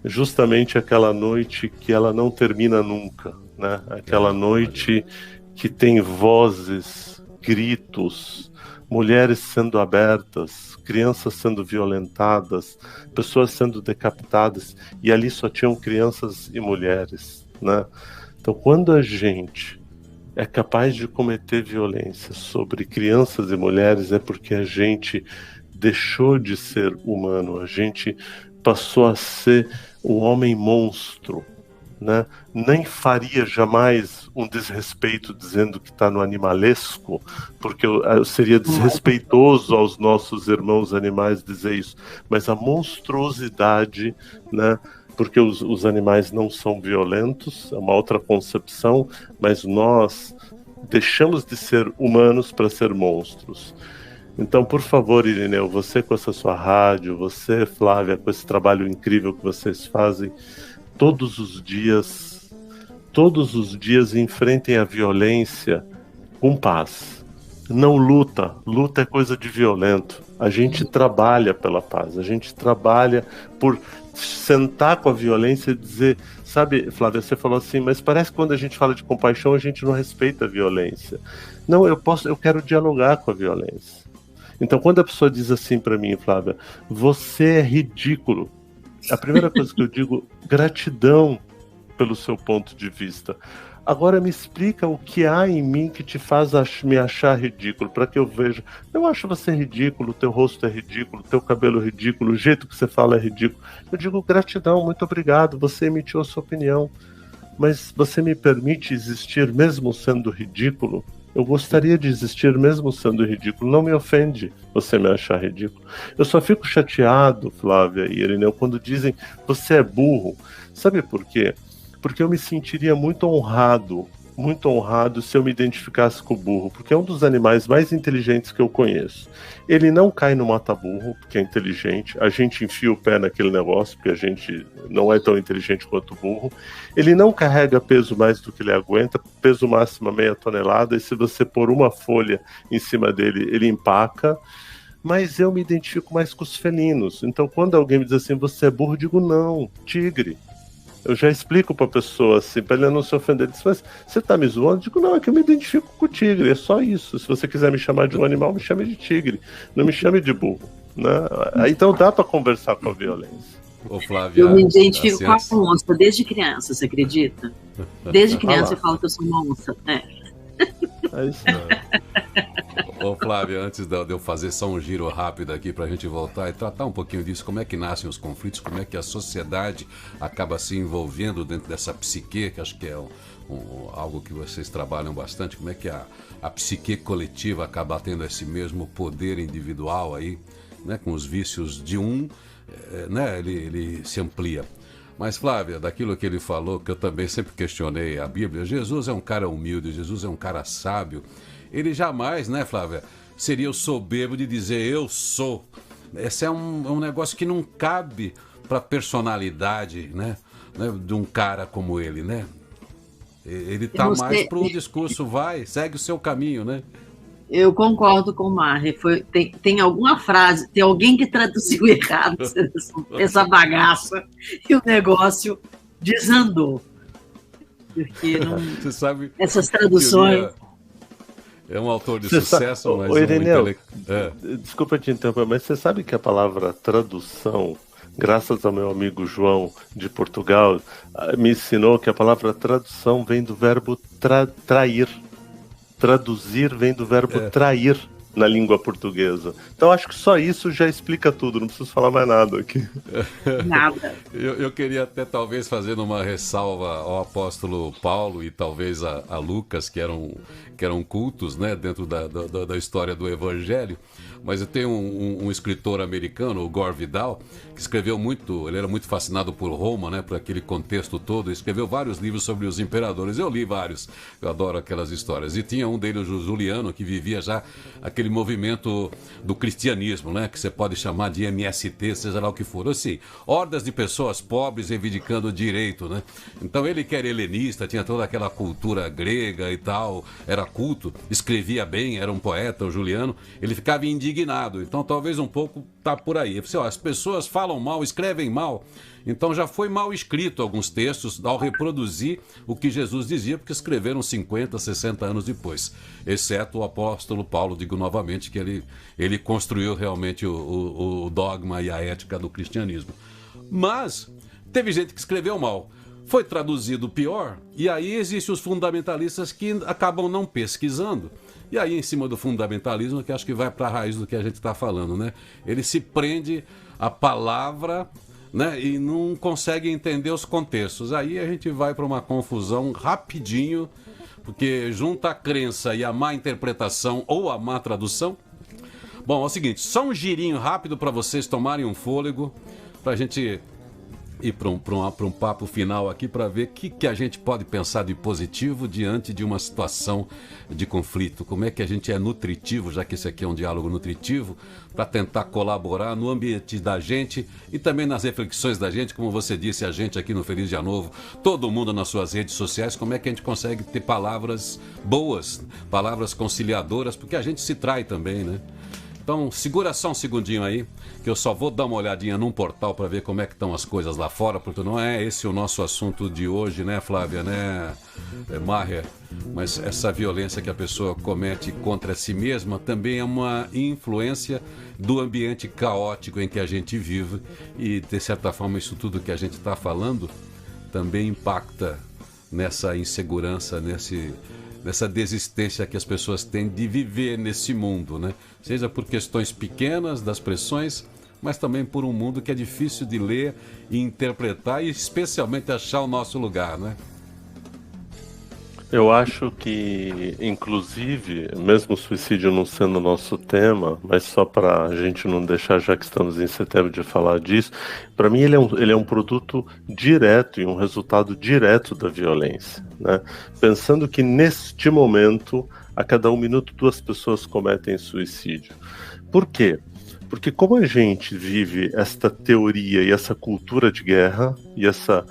Speaker 3: justamente aquela noite que ela não termina nunca, né? Aquela noite que tem vozes, gritos, mulheres sendo abertas, crianças sendo violentadas, pessoas sendo decapitadas, e ali só tinham crianças e mulheres, né? Então, quando a gente é capaz de cometer violência sobre crianças e mulheres, é porque a gente deixou de ser humano, a gente passou a ser um homem monstro, né? Nem faria jamais um desrespeito dizendo que está no animalesco, porque eu seria desrespeitoso aos nossos irmãos animais dizer isso, mas a monstruosidade, né? Porque os animais não são violentos, é uma outra concepção, mas nós deixamos de ser humanos para ser monstros. Então, por favor, Irineu, você com essa sua rádio, você, Flávia, com esse trabalho incrível que vocês fazem, todos os dias enfrentem a violência com paz. Não luta é coisa de violento. A gente trabalha pela paz, a gente trabalha por sentar com a violência e dizer, sabe, Flávia, você falou assim, mas parece que quando a gente fala de compaixão a gente não respeita a violência. Não, eu quero dialogar com a violência. Então quando a pessoa diz assim para mim, Flávia, você é ridículo, a primeira coisa que eu digo, gratidão, pelo seu ponto de vista. Agora me explica o que há em mim que te faz me achar ridículo, para que eu veja. Eu acho você ridículo, teu rosto é ridículo, teu cabelo é ridículo, o jeito que você fala é ridículo. Eu digo gratidão, muito obrigado, você emitiu a sua opinião. Mas você me permite existir mesmo sendo ridículo? Eu gostaria de existir mesmo sendo ridículo. Não me ofende você me achar ridículo. Eu só fico chateado, Flávia e Irineu, quando dizem você é burro. Sabe por quê? Porque eu me sentiria muito honrado se eu me identificasse com o burro, porque é um dos animais mais inteligentes que eu conheço. Ele não cai no mata-burro, porque é inteligente, a gente enfia o pé naquele negócio, porque a gente não é tão inteligente quanto o burro. Ele não carrega peso mais do que ele aguenta, peso máximo 0,5 tonelada, e se você pôr uma folha em cima dele, ele empaca. Mas eu me identifico mais com os felinos. Então quando alguém me diz assim, você é burro, eu digo não, tigre. Eu já explico pra pessoa assim, pra ele não se ofender. Ele diz, mas você tá me zoando? Eu digo, não, é que eu me identifico com o tigre, é só isso. Se você quiser me chamar de um animal, me chame de tigre. Não me chame de burro, né? Então dá pra conversar com a violência.
Speaker 1: Ô, Flávia,
Speaker 2: eu me identifico com a onça desde criança, você acredita? Desde criança eu falo que eu sou uma onça.
Speaker 3: É isso aí.
Speaker 1: Ô Flávia, antes de eu fazer só um giro rápido aqui pra gente voltar e tratar um pouquinho disso, como é que nascem os conflitos, como é que a sociedade acaba se envolvendo dentro dessa psique, que acho que é algo que vocês trabalham bastante, como é que a psique coletiva acaba tendo esse mesmo poder individual aí, né, com os vícios de né, ele se amplia. Mas Flávia, daquilo que ele falou, que eu também sempre questionei a Bíblia, Jesus é um cara humilde, Jesus é um cara sábio. Ele jamais, né, Flávia, seria o soberbo de dizer eu sou. Esse é um negócio que não cabe para a personalidade, né, de um cara como ele, né? Ele tá mais pro discurso, segue o seu caminho, né?
Speaker 2: Eu concordo com o Marre. Tem alguma frase, tem alguém que traduziu errado essa bagaça e o negócio desandou. Porque não,
Speaker 1: você sabe,
Speaker 2: essas traduções...
Speaker 1: É um autor de sucesso, mas
Speaker 3: Irineu, desculpa te interromper, mas você sabe que a palavra tradução, graças ao meu amigo João de Portugal, me ensinou que a palavra tradução vem do verbo trair. Traduzir vem do verbo trair na língua portuguesa. Então acho que só isso já explica tudo, não preciso falar mais nada aqui.
Speaker 2: Nada.
Speaker 1: Eu queria até talvez fazer uma ressalva ao apóstolo Paulo e talvez a Lucas, que eram cultos, né, dentro da história do Evangelho. Mas eu tenho um escritor americano, o Gore Vidal, que escreveu muito, ele era muito fascinado por Roma, né, por aquele contexto todo, escreveu vários livros sobre os imperadores. Eu li vários, eu adoro aquelas histórias. E tinha um deles, o Juliano, que vivia já aquele movimento do cristianismo, né, que você pode chamar de MST, seja lá o que for. Assim, hordas de pessoas pobres reivindicando o direito, né? Então ele que era helenista, tinha toda aquela cultura grega e tal, era culto, escrevia bem, era um poeta, o Juliano, ele ficava indignado. Então talvez um pouco tá por aí. As pessoas falam mal, escrevem mal. Então já foi mal escrito alguns textos ao reproduzir o que Jesus dizia, porque escreveram 50, 60 anos depois. Exceto o apóstolo Paulo, digo novamente, que ele construiu realmente o dogma e a ética do cristianismo. Mas teve gente que escreveu mal. Foi traduzido pior, e aí existem os fundamentalistas que acabam não pesquisando. E aí, em cima do fundamentalismo, que acho que vai para a raiz do que a gente está falando, né? Ele se prende à palavra, né, e não consegue entender os contextos. Aí a gente vai para uma confusão rapidinho, porque junta a crença e a má interpretação ou a má tradução. Bom, é o seguinte, só um girinho rápido para vocês tomarem um fôlego, para a gente ir para um papo final aqui, para ver o que a gente pode pensar de positivo diante de uma situação de conflito. Como é que a gente é nutritivo, já que esse aqui é um diálogo nutritivo, para tentar colaborar no ambiente da gente e também nas reflexões da gente, como você disse, a gente aqui no Feliz Dia Novo, todo mundo nas suas redes sociais, como é que a gente consegue ter palavras boas, palavras conciliadoras, porque a gente se trai também, né? Então, segura só um segundinho aí, que eu só vou dar uma olhadinha num portal para ver como é que estão as coisas lá fora, porque não é esse o nosso assunto de hoje, né, Flávia, né, Maher? Mas essa violência que a pessoa comete contra si mesma também é uma influência do ambiente caótico em que a gente vive e, de certa forma, isso tudo que a gente está falando também impacta nessa insegurança, nessa desistência que as pessoas têm de viver nesse mundo, né? Seja por questões pequenas das pressões, mas também por um mundo que é difícil de ler e interpretar e especialmente achar o nosso lugar, né?
Speaker 3: Eu acho que, inclusive, mesmo o suicídio não sendo o nosso tema, mas só para a gente não deixar, já que estamos em setembro, de falar disso, para mim ele é um produto direto e um resultado direto da violência, né? Pensando que neste momento, a cada 1 minuto, 2 pessoas cometem suicídio. Por quê? Porque como a gente vive esta teoria e essa cultura de guerra e essa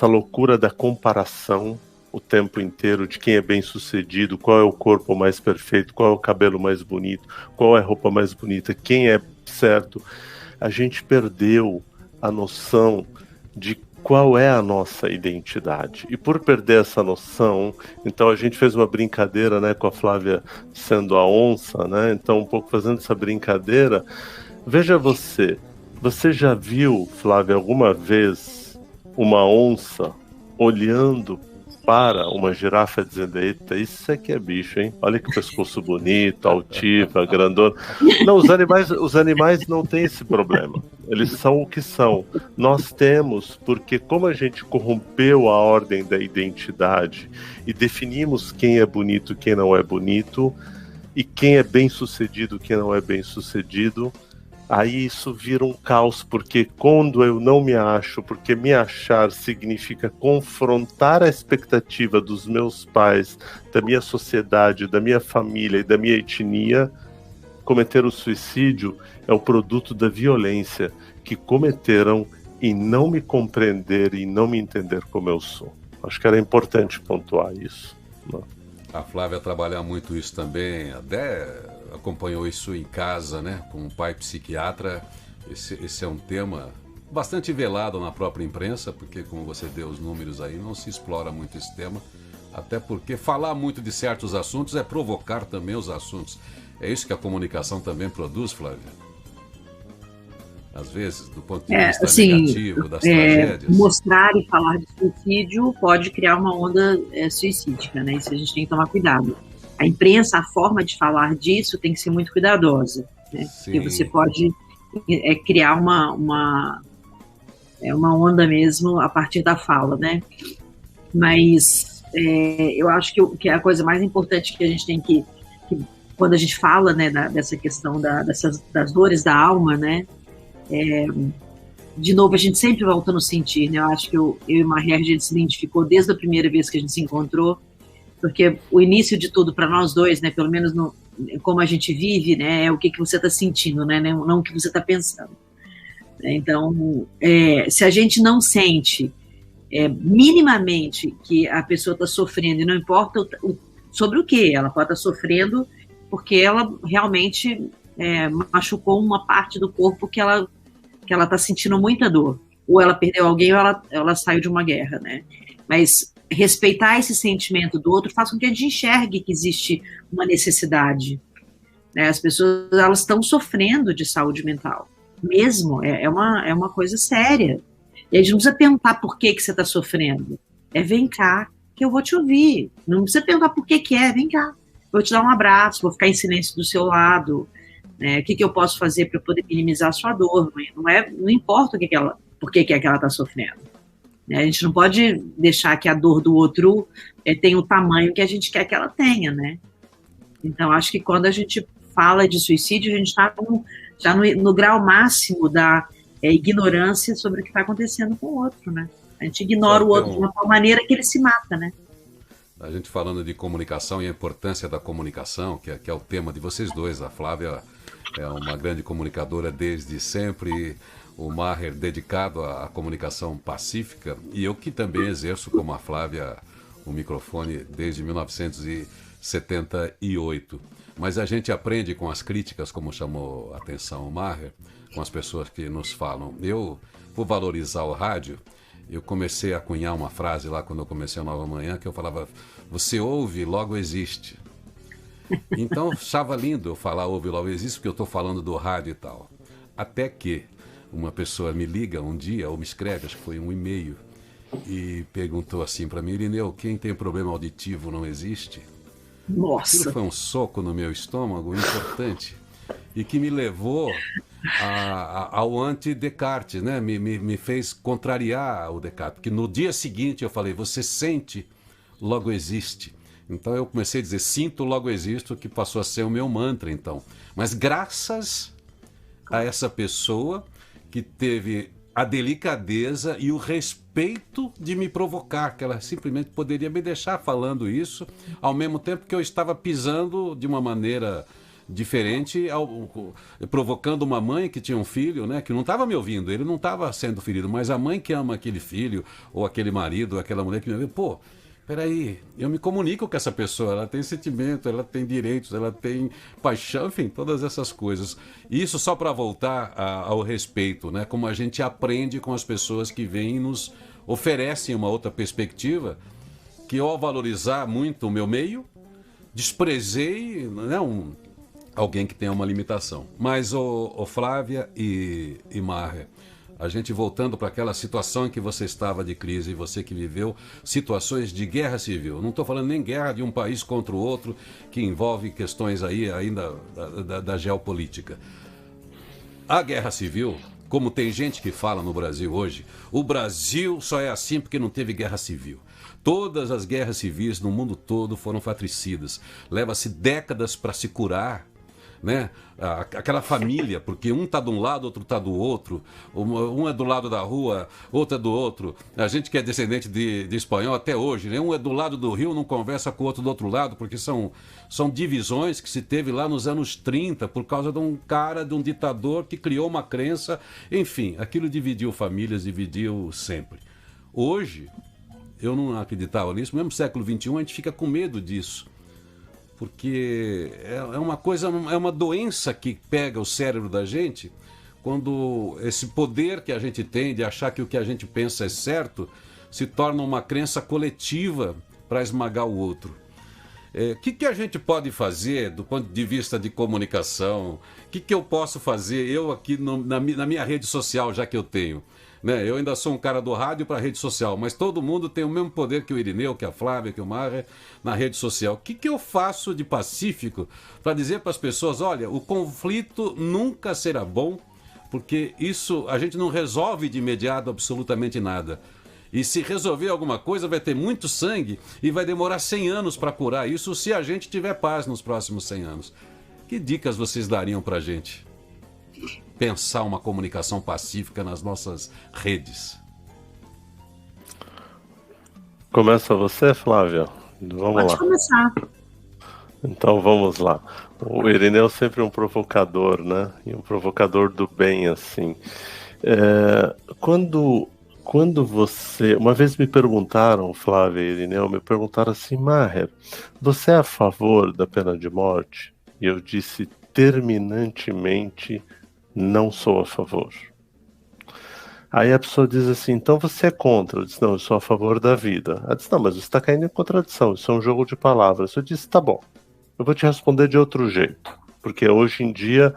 Speaker 3: loucura da comparação o tempo inteiro, de quem é bem sucedido, qual é o corpo mais perfeito, qual é o cabelo mais bonito, qual é a roupa mais bonita, quem é certo, a gente perdeu a noção de qual é a nossa identidade. E por perder essa noção, então a gente fez uma brincadeira, né, com a Flávia sendo a onça, né? Então, um pouco fazendo essa brincadeira, veja você já viu, Flávia, alguma vez uma onça olhando para uma girafa dizendo: eita, isso aqui é bicho, hein? Olha que pescoço bonito, altiva, grandona. Não, os animais não têm esse problema. Eles são o que são. Nós temos, porque como a gente corrompeu a ordem da identidade e definimos quem é bonito, quem não é bonito, e quem é bem-sucedido, quem não é bem-sucedido, aí isso vira um caos, porque quando eu não me acho, porque me achar significa confrontar a expectativa dos meus pais, da minha sociedade, da minha família e da minha etnia, cometer o suicídio é o produto da violência que cometeram em não me compreender e não me entender como eu sou. Acho que era importante pontuar isso, né?
Speaker 1: A Flávia trabalha muito isso também, até acompanhou isso em casa, né, com um pai psiquiatra. Esse é um tema bastante velado na própria imprensa, porque, como você deu os números aí, não se explora muito esse tema, até porque falar muito de certos assuntos é provocar também os assuntos. É isso que a comunicação também produz, Flávia? Às vezes, do ponto de vista negativo, das tragédias.
Speaker 2: Mostrar e falar de suicídio pode criar uma onda suicídica, né? Isso a gente tem que tomar cuidado. A imprensa, a forma de falar disso tem que ser muito cuidadosa, né? Porque você pode criar uma onda mesmo a partir da fala, né? Mas eu acho que a coisa mais importante que a gente tem que quando a gente fala, né, dessa questão das dores da alma, né? De novo, a gente sempre volta no sentir, né? Eu acho que eu e Maher, a gente se identificou desde a primeira vez que a gente se encontrou, porque o início de tudo para nós dois, né, pelo menos como a gente vive, né, é o que você está sentindo, né, não o que você está pensando. Então, se a gente não sente minimamente que a pessoa está sofrendo, e não importa sobre o que, ela pode estar sofrendo porque ela realmente machucou uma parte do corpo que ela está sentindo muita dor, ou ela perdeu alguém, ou ela saiu de uma guerra, né? Mas respeitar esse sentimento do outro faz com que a gente enxergue que existe uma necessidade, né? As pessoas, elas estão sofrendo de saúde mental, mesmo, é uma coisa séria, e a gente não precisa perguntar por que você está sofrendo, vem cá, que eu vou te ouvir, não precisa perguntar por que vem cá, vou te dar um abraço, vou ficar em silêncio do seu lado, né? O que eu posso fazer para poder minimizar a sua dor, não importa por que ela está sofrendo. A gente não pode deixar que a dor do outro tenha o tamanho que a gente quer que ela tenha, né? Então, acho que quando a gente fala de suicídio, a gente está já no grau máximo da ignorância sobre o que está acontecendo com o outro, né? A gente ignora o outro de uma tal maneira que ele se mata, né?
Speaker 1: A gente falando de comunicação e a importância da comunicação, que é o tema de vocês dois. A Flávia é uma grande comunicadora desde sempre, o Maher dedicado à comunicação pacífica, e eu que também exerço, como a Flávia, o microfone desde 1978. Mas a gente aprende com as críticas, como chamou a atenção o Maher, com as pessoas que nos falam. Eu, por valorizar o rádio, eu comecei a cunhar uma frase lá quando eu comecei a Nova Manhã, que eu falava: você ouve, logo existe. Então, achava lindo eu falar ouve, logo existe, porque eu estou falando do rádio e tal. Até que uma pessoa me liga um dia, ou me escreve, acho que foi um e-mail, e perguntou assim para mim: Irineu, quem tem problema auditivo não existe?
Speaker 2: Nossa!
Speaker 1: Aquilo foi um soco no meu estômago importante e que me levou ao anti-Descartes, né? Me fez contrariar o Descartes, porque no dia seguinte eu falei: você sente, logo existe. Então eu comecei a dizer: sinto, logo existo, que passou a ser o meu mantra, então. Mas graças a essa pessoa que teve a delicadeza e o respeito de me provocar, que ela simplesmente poderia me deixar falando isso, ao mesmo tempo que eu estava pisando de uma maneira diferente, provocando uma mãe que tinha um filho, né, que não estava me ouvindo, ele não estava sendo ferido, mas a mãe que ama aquele filho, ou aquele marido, ou aquela mulher que me ouve, pô, peraí, eu me comunico com essa pessoa, ela tem sentimento, ela tem direitos, ela tem paixão, enfim, todas essas coisas. Isso só para voltar ao respeito, né? Como a gente aprende com as pessoas que vêm e nos oferecem uma outra perspectiva, que eu, ao valorizar muito o meu meio, desprezei, né, alguém que tem uma limitação. Mas, Flávia e Marra, a gente voltando para aquela situação em que você estava de crise, você que viveu situações de guerra civil. Não estou falando nem guerra de um país contra o outro, que envolve questões aí ainda da geopolítica. A guerra civil, como tem gente que fala no Brasil hoje, o Brasil só é assim porque não teve guerra civil. Todas as guerras civis no mundo todo foram fratricidas. Leva-se décadas para se curar, né? Aquela família, porque um está de um lado, outro está do outro, um é do lado da rua, outro é do outro. A gente que é descendente de espanhol até hoje, né? Um é do lado do rio, não conversa com o outro do outro lado, porque são divisões que se teve lá nos anos 30 por causa de um cara, de um ditador que criou uma crença. Enfim, aquilo dividiu famílias, dividiu sempre. Hoje, eu não acreditava nisso, mesmo no século XXI a gente fica com medo disso. Porque é uma coisa, é uma doença que pega o cérebro da gente, quando esse poder que a gente tem de achar que o que a gente pensa é certo, se torna uma crença coletiva para esmagar o outro. O que a gente pode fazer do ponto de vista de comunicação? O que eu posso fazer, eu aqui na minha rede social, já que eu tenho? Né? Eu ainda sou um cara do rádio para a rede social, mas todo mundo tem o mesmo poder que o Irineu, que a Flávia, que o Marra na rede social. O que eu faço de pacífico para dizer para as pessoas: olha, o conflito nunca será bom, porque isso a gente não resolve de imediato absolutamente nada. E se resolver alguma coisa vai ter muito sangue e vai demorar 100 anos para curar isso, se a gente tiver paz nos próximos 100 anos. Que dicas vocês dariam para a gente pensar uma comunicação pacífica nas nossas redes?
Speaker 3: Começa você, Flávia? Vamos
Speaker 2: Pode
Speaker 3: lá.
Speaker 2: Começar.
Speaker 3: Então vamos lá. O Irineu é sempre um provocador, né? E um provocador do bem, assim. Quando você... Uma vez me perguntaram, Flávia e Irineu, me perguntaram assim: Maher, você é a favor da pena de morte? E eu disse terminantemente: não sou a favor. Aí a pessoa diz assim: então você é contra? Eu disse: não, eu sou a favor da vida. Ela disse: não, mas você está caindo em contradição, isso é um jogo de palavras. Eu disse: tá bom, eu vou te responder de outro jeito, porque hoje em dia,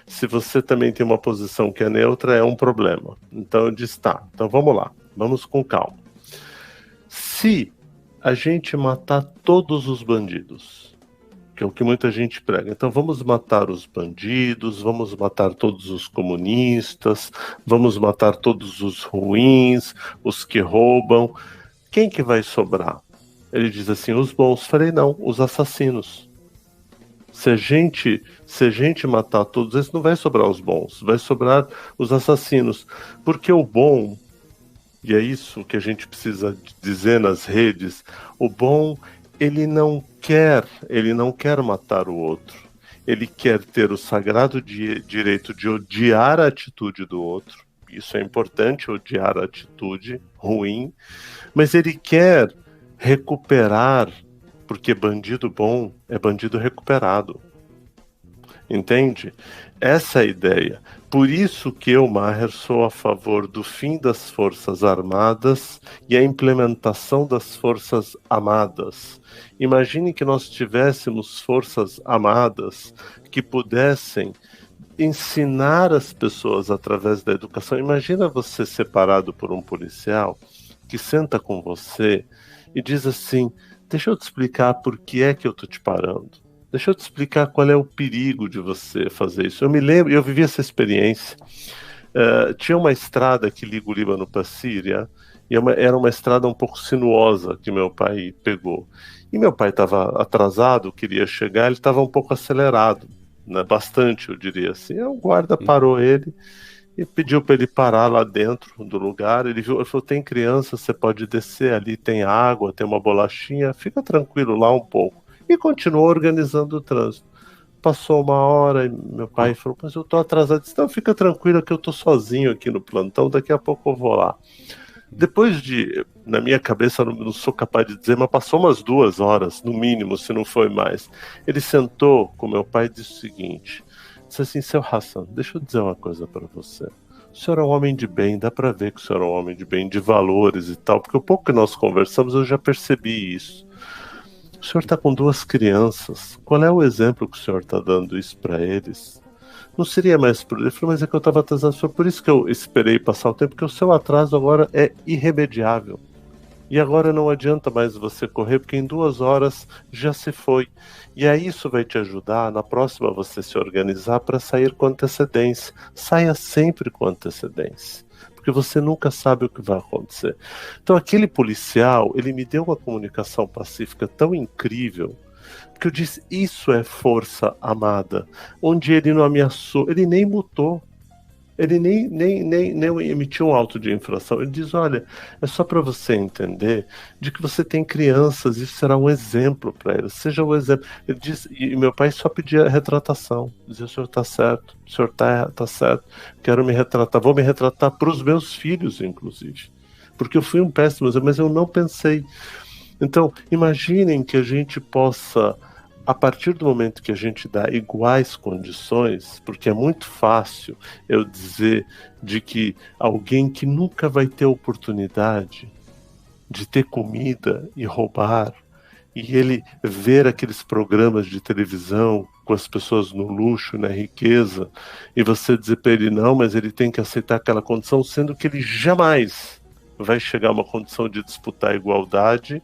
Speaker 3: se você também tem uma posição que é neutra, é um problema. Então eu disse: tá, então vamos lá, vamos com calma. Se a gente matar todos os bandidos, que é o que muita gente prega, então vamos matar os bandidos, vamos matar todos os comunistas, vamos matar todos os ruins, os que roubam, quem que vai sobrar? Ele diz assim: os bons. Falei: não, os assassinos. Se a gente matar todos esses, não vai sobrar os bons, vai sobrar os assassinos, porque o bom, e é isso que a gente precisa dizer nas redes, o bom, ele não quer matar o outro. Ele quer ter o sagrado direito de odiar a atitude do outro. Isso é importante, odiar a atitude ruim. Mas ele quer recuperar, porque bandido bom é bandido recuperado. Entende? Essa é a ideia. Por isso que eu, Maher, sou a favor do fim das Forças Armadas e a implementação das Forças Amadas. Imagine que nós tivéssemos forças amadas que pudessem ensinar as pessoas através da educação. Imagina você separado por um policial que senta com você e diz assim: deixa eu te explicar por que é que eu tô te parando. Deixa eu te explicar qual é o perigo de você fazer isso. Eu me lembro, eu vivi essa experiência. Tinha uma estrada que liga o Líbano para a Síria, e era uma estrada um pouco sinuosa que meu pai pegou. E meu pai estava atrasado, queria chegar, ele estava um pouco acelerado, né, bastante, eu diria assim. Aí o guarda parou ele e pediu para ele parar lá dentro do lugar. Ele falou: tem criança, você pode descer ali, tem água, tem uma bolachinha, fica tranquilo lá um pouco. E continuou organizando o trânsito. Passou uma hora e meu pai falou: mas eu tô atrasado. Disse: não, fica tranquilo que eu tô sozinho aqui no plantão, daqui a pouco eu vou lá. Depois de, na minha cabeça, não sou capaz de dizer, mas passou umas 2 horas, no mínimo, se não foi mais. Ele sentou com meu pai e disse o seguinte: disse assim: seu Hassan, deixa eu dizer uma coisa para você. O senhor é um homem de bem, dá para ver que o senhor é um homem de bem, de valores e tal, porque o pouco que nós conversamos eu já percebi isso. O senhor está com 2 crianças, qual é o exemplo que o senhor está dando isso para eles? Não seria mais por ele? Mas é que eu estava atrasado. Foi por isso que eu esperei passar o tempo, porque o seu atraso agora é irremediável. E agora não adianta mais você correr, porque em 2 horas já se foi. E aí isso vai te ajudar, na próxima, você se organizar para sair com antecedência. Saia sempre com antecedência, porque você nunca sabe o que vai acontecer. Então aquele policial, ele me deu uma comunicação pacífica tão incrível, que eu disse: isso é força amada. Onde ele não ameaçou, ele nem multou, ele nem emitiu um auto de infração. Ele diz: olha, é só para você entender de que você tem crianças, isso será um exemplo para eles, seja o exemplo. Ele diz, e meu pai só pedia retratação, dizia: o senhor está certo, o senhor tá certo, quero me retratar, vou me retratar para os meus filhos, inclusive, porque eu fui um péssimo, mas eu não pensei. Então, imaginem que a gente possa, a partir do momento que a gente dá iguais condições, porque é muito fácil eu dizer de que alguém que nunca vai ter oportunidade de ter comida e roubar, e ele ver aqueles programas de televisão com as pessoas no luxo, na riqueza, e você dizer para ele: não, mas ele tem que aceitar aquela condição, sendo que ele jamais vai chegar a uma condição de disputar a igualdade.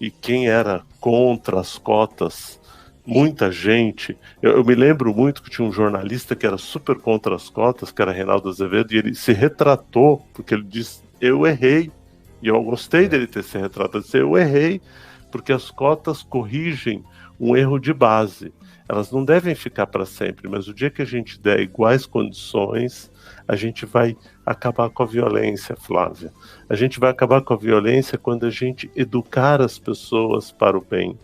Speaker 3: E quem era contra as cotas, muita gente, eu me lembro muito que tinha um jornalista que era super contra as cotas, que era Reinaldo Azevedo, e ele se retratou, porque ele disse: eu errei. E eu gostei dele ter se retratado, disse: eu errei, porque as cotas corrigem um erro de base. Elas não devem ficar para sempre, mas o dia que a gente der iguais condições, a gente vai acabar com a violência, Flávia. A gente vai acabar com a violência quando a gente educar as pessoas para o bem.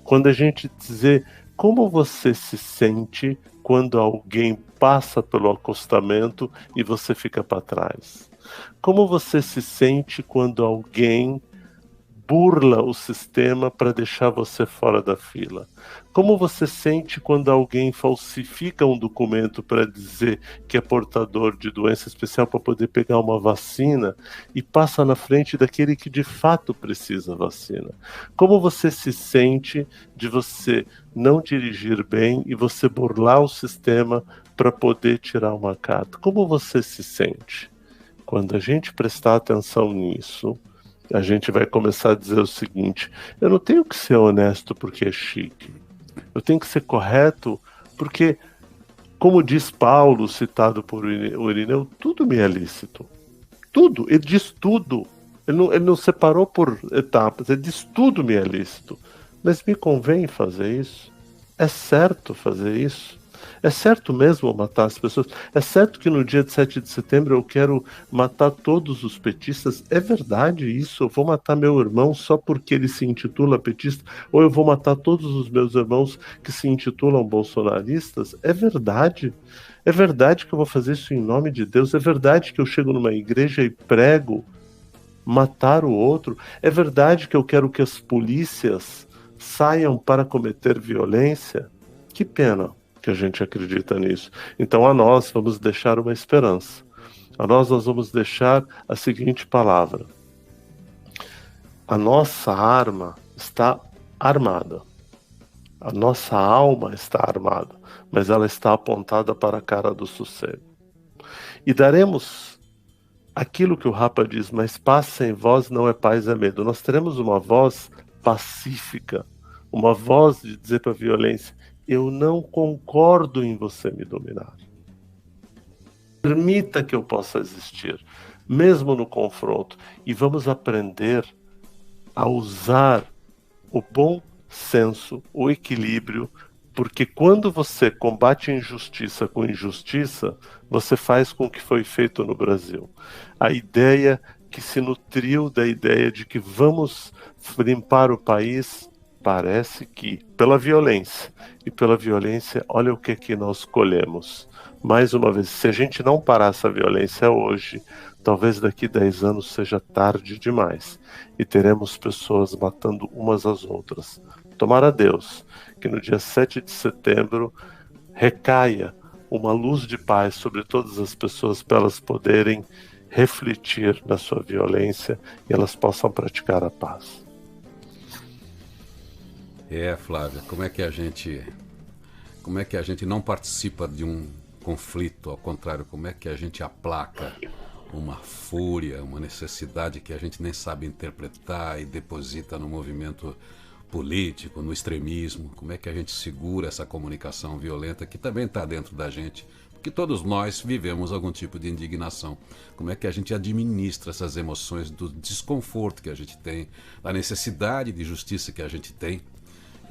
Speaker 3: Quando a gente dizer como você se sente quando alguém passa pelo acostamento e você fica para trás. Como você se sente quando alguém burla o sistema para deixar você fora da fila? Como você sente quando alguém falsifica um documento para dizer que é portador de doença especial para poder pegar uma vacina e passa na frente daquele que de fato precisa vacina? Como você se sente de você não dirigir bem e você burlar o sistema para poder tirar uma carta? Como você se sente? Quando a gente prestar atenção nisso, a gente vai começar a dizer o seguinte: eu não tenho que ser honesto porque é chique. Eu tenho que ser correto porque, como diz Paulo, citado por Irineu, tudo me é lícito. Tudo, ele diz tudo. Ele não separou por etapas, ele diz tudo me é lícito. Mas me convém fazer isso? É certo fazer isso? É certo mesmo matar as pessoas? É certo que no dia de 7 de setembro eu quero matar todos os petistas? É verdade isso? Eu vou matar meu irmão só porque ele se intitula petista? Ou eu vou matar todos os meus irmãos que se intitulam bolsonaristas? É verdade? É verdade que eu vou fazer isso em nome de Deus? É verdade que eu chego numa igreja e prego matar o outro? É verdade que eu quero que as polícias saiam para cometer violência? Que pena que a gente acredita nisso. Então a nós vamos deixar uma esperança. A nós vamos deixar a seguinte palavra: a nossa arma está armada. A nossa alma está armada, mas ela está apontada para a cara do sossego. E daremos aquilo que o Rapa diz, mas paz sem voz não é paz, é medo. Nós teremos uma voz pacífica, uma voz de dizer para a violência: eu não concordo em você me dominar. Permita que eu possa existir, mesmo no confronto. E vamos aprender a usar o bom senso, o equilíbrio, porque quando você combate injustiça com injustiça, você faz com o que foi feito no Brasil. A ideia que se nutriu da ideia de que vamos limpar o país, parece que pela violência. E pela violência, olha o que nós colhemos. Mais uma vez, se a gente não parar essa violência hoje, talvez daqui 10 anos seja tarde demais. E teremos pessoas matando umas às outras. Tomara a Deus que no dia 7 de setembro recaia uma luz de paz sobre todas as pessoas para elas poderem refletir na sua violência e elas possam praticar a paz.
Speaker 1: Flávia, como é que a gente não participa de um conflito? Ao contrário, como é que a gente aplaca uma fúria, uma necessidade que a gente nem sabe interpretar e deposita no movimento político, no extremismo? Como é que a gente segura essa comunicação violenta que também está dentro da gente? Porque todos nós vivemos algum tipo de indignação. Como é que a gente administra essas emoções do desconforto que a gente tem, da necessidade de justiça que a gente tem,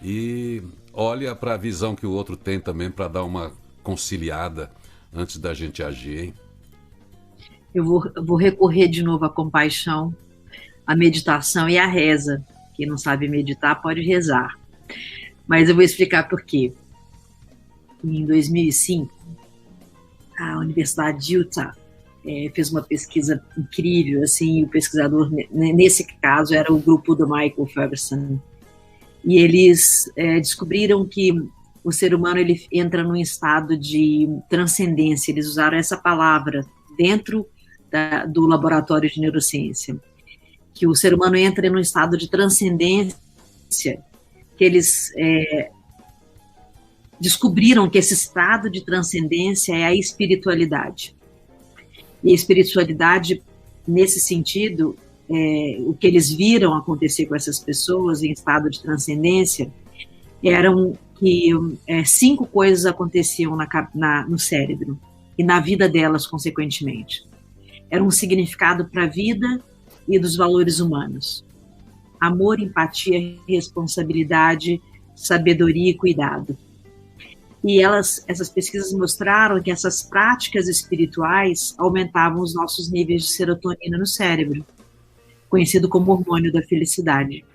Speaker 1: e olha para a visão que o outro tem também para dar uma conciliada antes da gente agir, hein?
Speaker 2: Eu vou recorrer de novo à compaixão, à meditação e à reza. Quem não sabe meditar pode rezar. Mas eu vou explicar por quê. Em 2005, a Universidade de Utah fez uma pesquisa incrível, assim, o pesquisador, nesse caso, era o grupo do Michael Ferguson. E eles descobriram que o ser humano ele entra num estado de transcendência. Eles usaram essa palavra dentro do laboratório de neurociência, que o ser humano entra num estado de transcendência, que eles descobriram que esse estado de transcendência é a espiritualidade. E a espiritualidade, nesse sentido, o que eles viram acontecer com essas pessoas em estado de transcendência eram que 5 coisas aconteciam no cérebro e na vida delas, consequentemente. Era um significado para a vida e dos valores humanos: amor, empatia, responsabilidade, sabedoria e cuidado. E essas pesquisas mostraram que essas práticas espirituais aumentavam os nossos níveis de serotonina no cérebro, conhecido como hormônio da felicidade.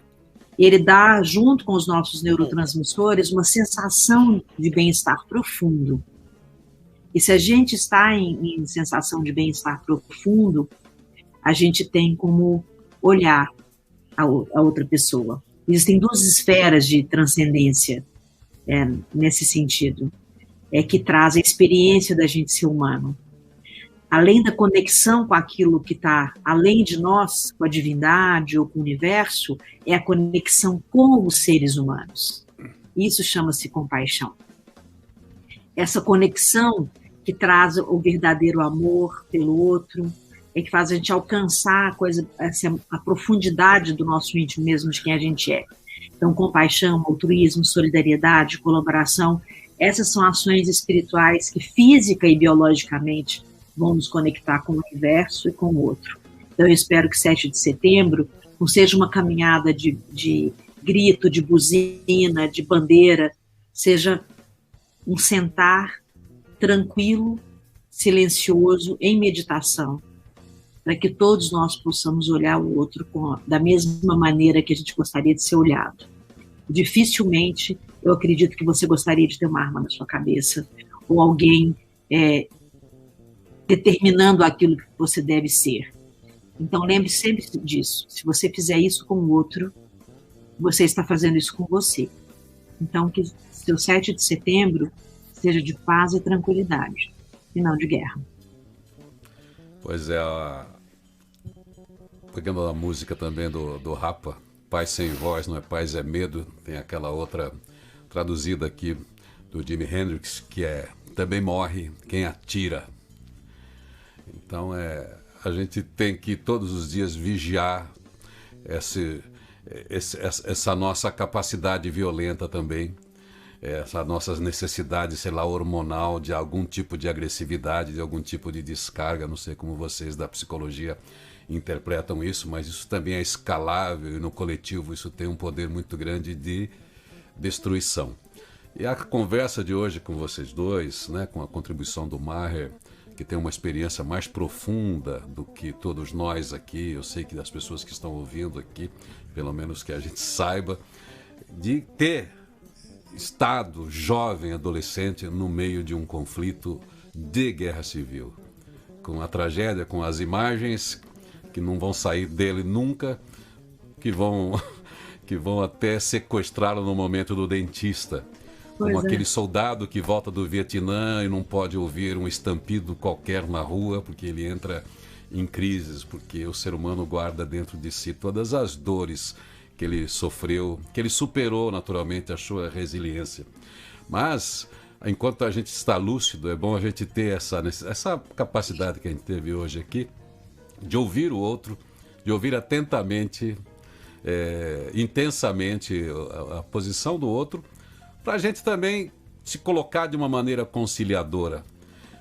Speaker 2: Ele dá, junto com os nossos neurotransmissores, uma sensação de bem-estar profundo. E se a gente está em sensação de bem-estar profundo, a gente tem como olhar a outra pessoa. Existem 2 esferas de transcendência nesse sentido, que traz a experiência da gente ser humano. Além da conexão com aquilo que está além de nós, com a divindade ou com o universo, é a conexão com os seres humanos. Isso chama-se compaixão. Essa conexão que traz o verdadeiro amor pelo outro, que faz a gente alcançar a profundidade do nosso íntimo mesmo, de quem a gente é. Então, compaixão, altruísmo, solidariedade, colaboração, essas são ações espirituais que física e biologicamente vão nos conectar com o universo e com o outro. Então, eu espero que 7 de setembro não seja uma caminhada de grito, de buzina, de bandeira, seja um sentar tranquilo, silencioso, em meditação, para que todos nós possamos olhar o outro da mesma maneira que a gente gostaria de ser olhado. Dificilmente eu acredito que você gostaria de ter uma arma na sua cabeça, ou alguém determinando aquilo que você deve ser. Então lembre sempre disso. Se você fizer isso com o outro, você está fazendo isso com você. Então que seu 7 de setembro seja de paz e tranquilidade, e não de guerra.
Speaker 1: Pois é, pegando a música também do Rapa, Paz Sem Voz Não é Paz, é Medo, tem aquela outra traduzida aqui do Jimi Hendrix, que também morre quem atira. Então a gente tem que todos os dias vigiar essa nossa capacidade violenta também, essa nossas necessidades, sei lá, hormonal, de algum tipo de agressividade, de algum tipo de descarga. Não sei como vocês da psicologia interpretam isso, mas isso também é escalável e no coletivo isso tem um poder muito grande de destruição. E a conversa de hoje com vocês dois, né, com a contribuição do Maher, que tem uma experiência mais profunda do que todos nós aqui, eu sei que das pessoas que estão ouvindo aqui, pelo menos que a gente saiba, de ter estado jovem, adolescente, no meio de um conflito de guerra civil, com a tragédia, com as imagens que não vão sair dele nunca, que vão até sequestrá-lo no momento do dentista. Como aquele soldado que volta do Vietnã e não pode ouvir um estampido qualquer na rua, porque ele entra em crises, porque o ser humano guarda dentro de si todas as dores que ele sofreu, que ele superou naturalmente a sua resiliência. Mas, enquanto a gente está lúcido, é bom a gente ter essa capacidade que a gente teve hoje aqui, de ouvir o outro, de ouvir atentamente, intensamente a posição do outro, para a gente também se colocar de uma maneira conciliadora.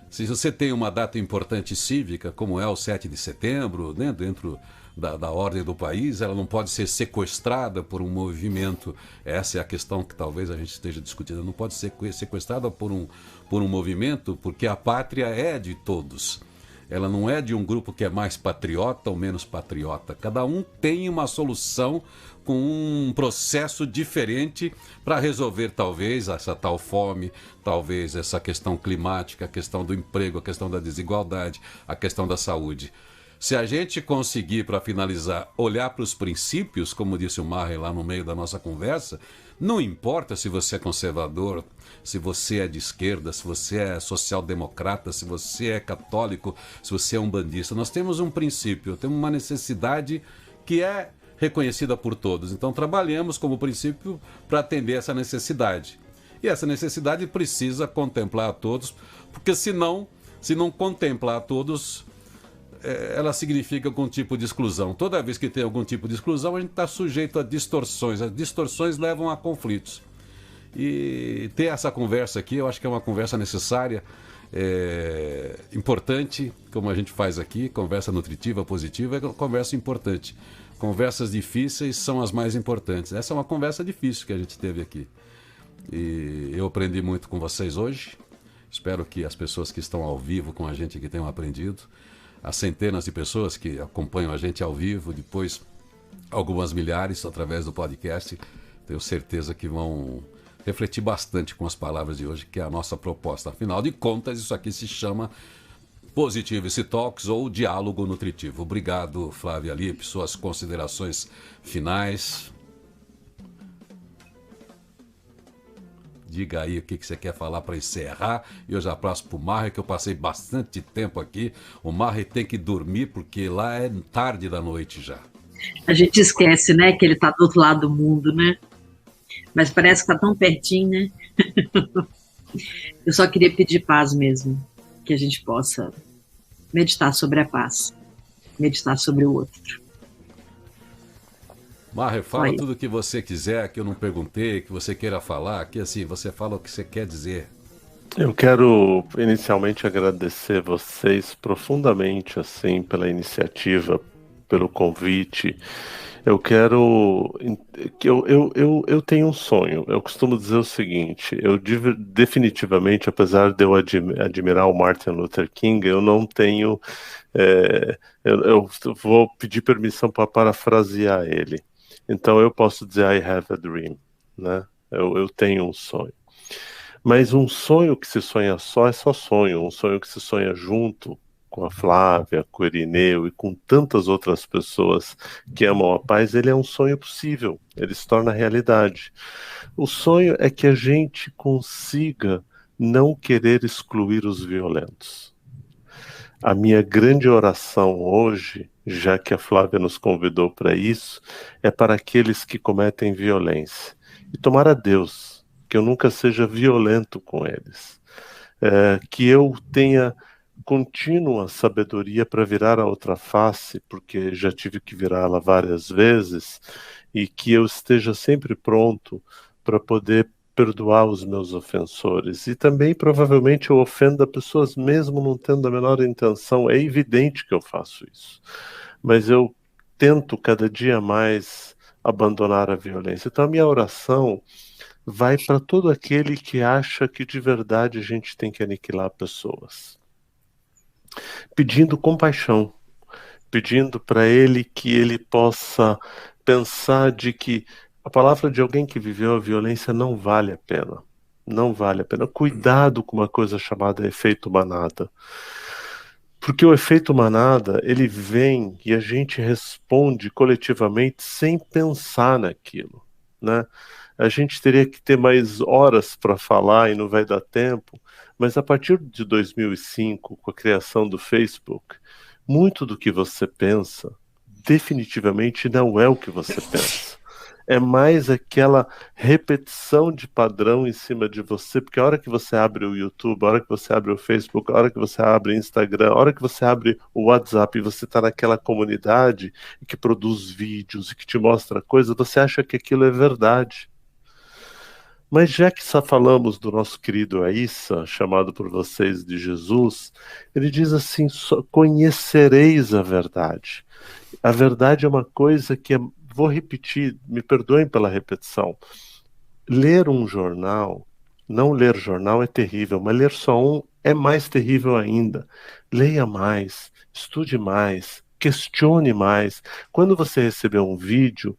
Speaker 1: Se você tem uma data importante cívica, como é o 7 de setembro, né, dentro da ordem do país, ela não pode ser sequestrada por um movimento. Essa é a questão que talvez a gente esteja discutindo. Não pode ser sequestrada por um movimento, porque a pátria é de todos. Ela não é de um grupo que é mais patriota ou menos patriota. Cada um tem uma solução com um processo diferente para resolver talvez essa tal fome, talvez essa questão climática, a questão do emprego, a questão da desigualdade, a questão da saúde. Se a gente conseguir, para finalizar, olhar para os princípios, como disse o Maher lá no meio da nossa conversa, não importa se você é conservador, se você é de esquerda, se você é social-democrata, se você é católico, se você é um bandista. Nós temos um princípio, temos uma necessidade que é reconhecida por todos. Então trabalhamos como princípio para atender essa necessidade. E essa necessidade precisa contemplar a todos, porque se não contemplar a todos, ela significa algum tipo de exclusão. Toda vez que tem algum tipo de exclusão, a gente está sujeito a distorções. As distorções levam a conflitos. E ter essa conversa aqui, eu acho que é uma conversa necessária, importante, como a gente faz aqui, conversa nutritiva, positiva, é uma conversa importante. Conversas difíceis são as mais importantes. Essa é uma conversa difícil que a gente teve aqui. E eu aprendi muito com vocês hoje. Espero que as pessoas que estão ao vivo com a gente aqui tenham aprendido. As centenas de pessoas que acompanham a gente ao vivo, depois algumas milhares através do podcast, tenho certeza que vão refletir bastante com as palavras de hoje, que é a nossa proposta. Afinal de contas, isso aqui se chama Positivity Talks ou Diálogo Nutritivo. Obrigado, Flávia Lippe, suas considerações finais. Diga aí o que você quer falar para encerrar. E eu já passo para o Maher, que eu passei bastante tempo aqui. O Maher tem que dormir, porque lá é tarde da noite já.
Speaker 2: A gente esquece, né, que ele está do outro lado do mundo, né? Mas parece que está tão pertinho, né? Eu só queria pedir paz mesmo. Que a gente possa meditar sobre a paz. Meditar sobre o outro.
Speaker 1: Maher, fala tudo o que você quiser, que eu não perguntei, que você queira falar, que assim, você fala o que você quer dizer.
Speaker 3: Eu quero inicialmente agradecer vocês profundamente, assim, pela iniciativa, pelo convite. Eu quero... Eu tenho um sonho. Eu costumo dizer o seguinte, eu definitivamente, apesar de eu admirar o Martin Luther King, eu não tenho... eu vou pedir permissão para parafrasear ele. Então eu posso dizer I have a dream, né? Eu tenho um sonho. Mas um sonho que se sonha só é só sonho. Um sonho que se sonha junto com a Flávia, com o Irineu e com tantas outras pessoas que amam a paz, ele é um sonho possível. Ele se torna realidade. O sonho é que a gente consiga não querer excluir os violentos. A minha grande oração hoje, já que a Flávia nos convidou para isso, é para aqueles que cometem violência. E tomara a Deus que eu nunca seja violento com eles. Que eu tenha contínua sabedoria para virar a outra face, porque já tive que virá-la várias vezes, e que eu esteja sempre pronto para poder perdoar os meus ofensores. E também, provavelmente, eu ofenda pessoas mesmo não tendo a menor intenção. É evidente que eu faço isso. Mas eu tento cada dia mais abandonar a violência. Então, a minha oração vai para todo aquele que acha que de verdade a gente tem que aniquilar pessoas. Pedindo compaixão, pedindo para ele que ele possa pensar de que a palavra de alguém que viveu a violência não vale a pena. Não vale a pena. Cuidado com uma coisa chamada efeito manada. Porque o efeito manada, ele vem e a gente responde coletivamente sem pensar naquilo, né? A gente teria que ter mais horas para falar e não vai dar tempo, mas a partir de 2005, com a criação do Facebook, muito do que você pensa definitivamente não é o que você pensa. É mais aquela repetição de padrão em cima de você, porque a hora que você abre o YouTube, a hora que você abre o Facebook, a hora que você abre o Instagram, a hora que você abre o WhatsApp e você está naquela comunidade que produz vídeos e que te mostra coisas, você acha que aquilo é verdade. Mas já que só falamos do nosso querido Aissa, chamado por vocês de Jesus, ele diz assim, conhecereis a verdade. A verdade é uma coisa que é, vou repetir, me perdoem pela repetição. Ler um jornal, não ler jornal é terrível, mas ler só um é mais terrível ainda. Leia mais, estude mais, questione mais. Quando você receber um vídeo,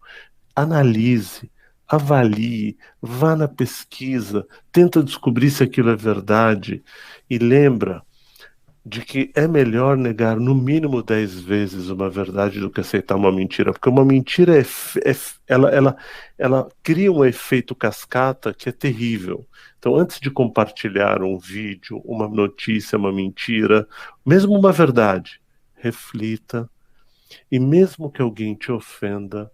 Speaker 3: analise, avalie, vá na pesquisa, tenta descobrir se aquilo é verdade e lembra de que é melhor negar no mínimo 10 vezes uma verdade do que aceitar uma mentira, porque uma mentira ela cria um efeito cascata que é terrível. Então, antes de compartilhar um vídeo, uma notícia, uma mentira, mesmo uma verdade, reflita, e mesmo que alguém te ofenda,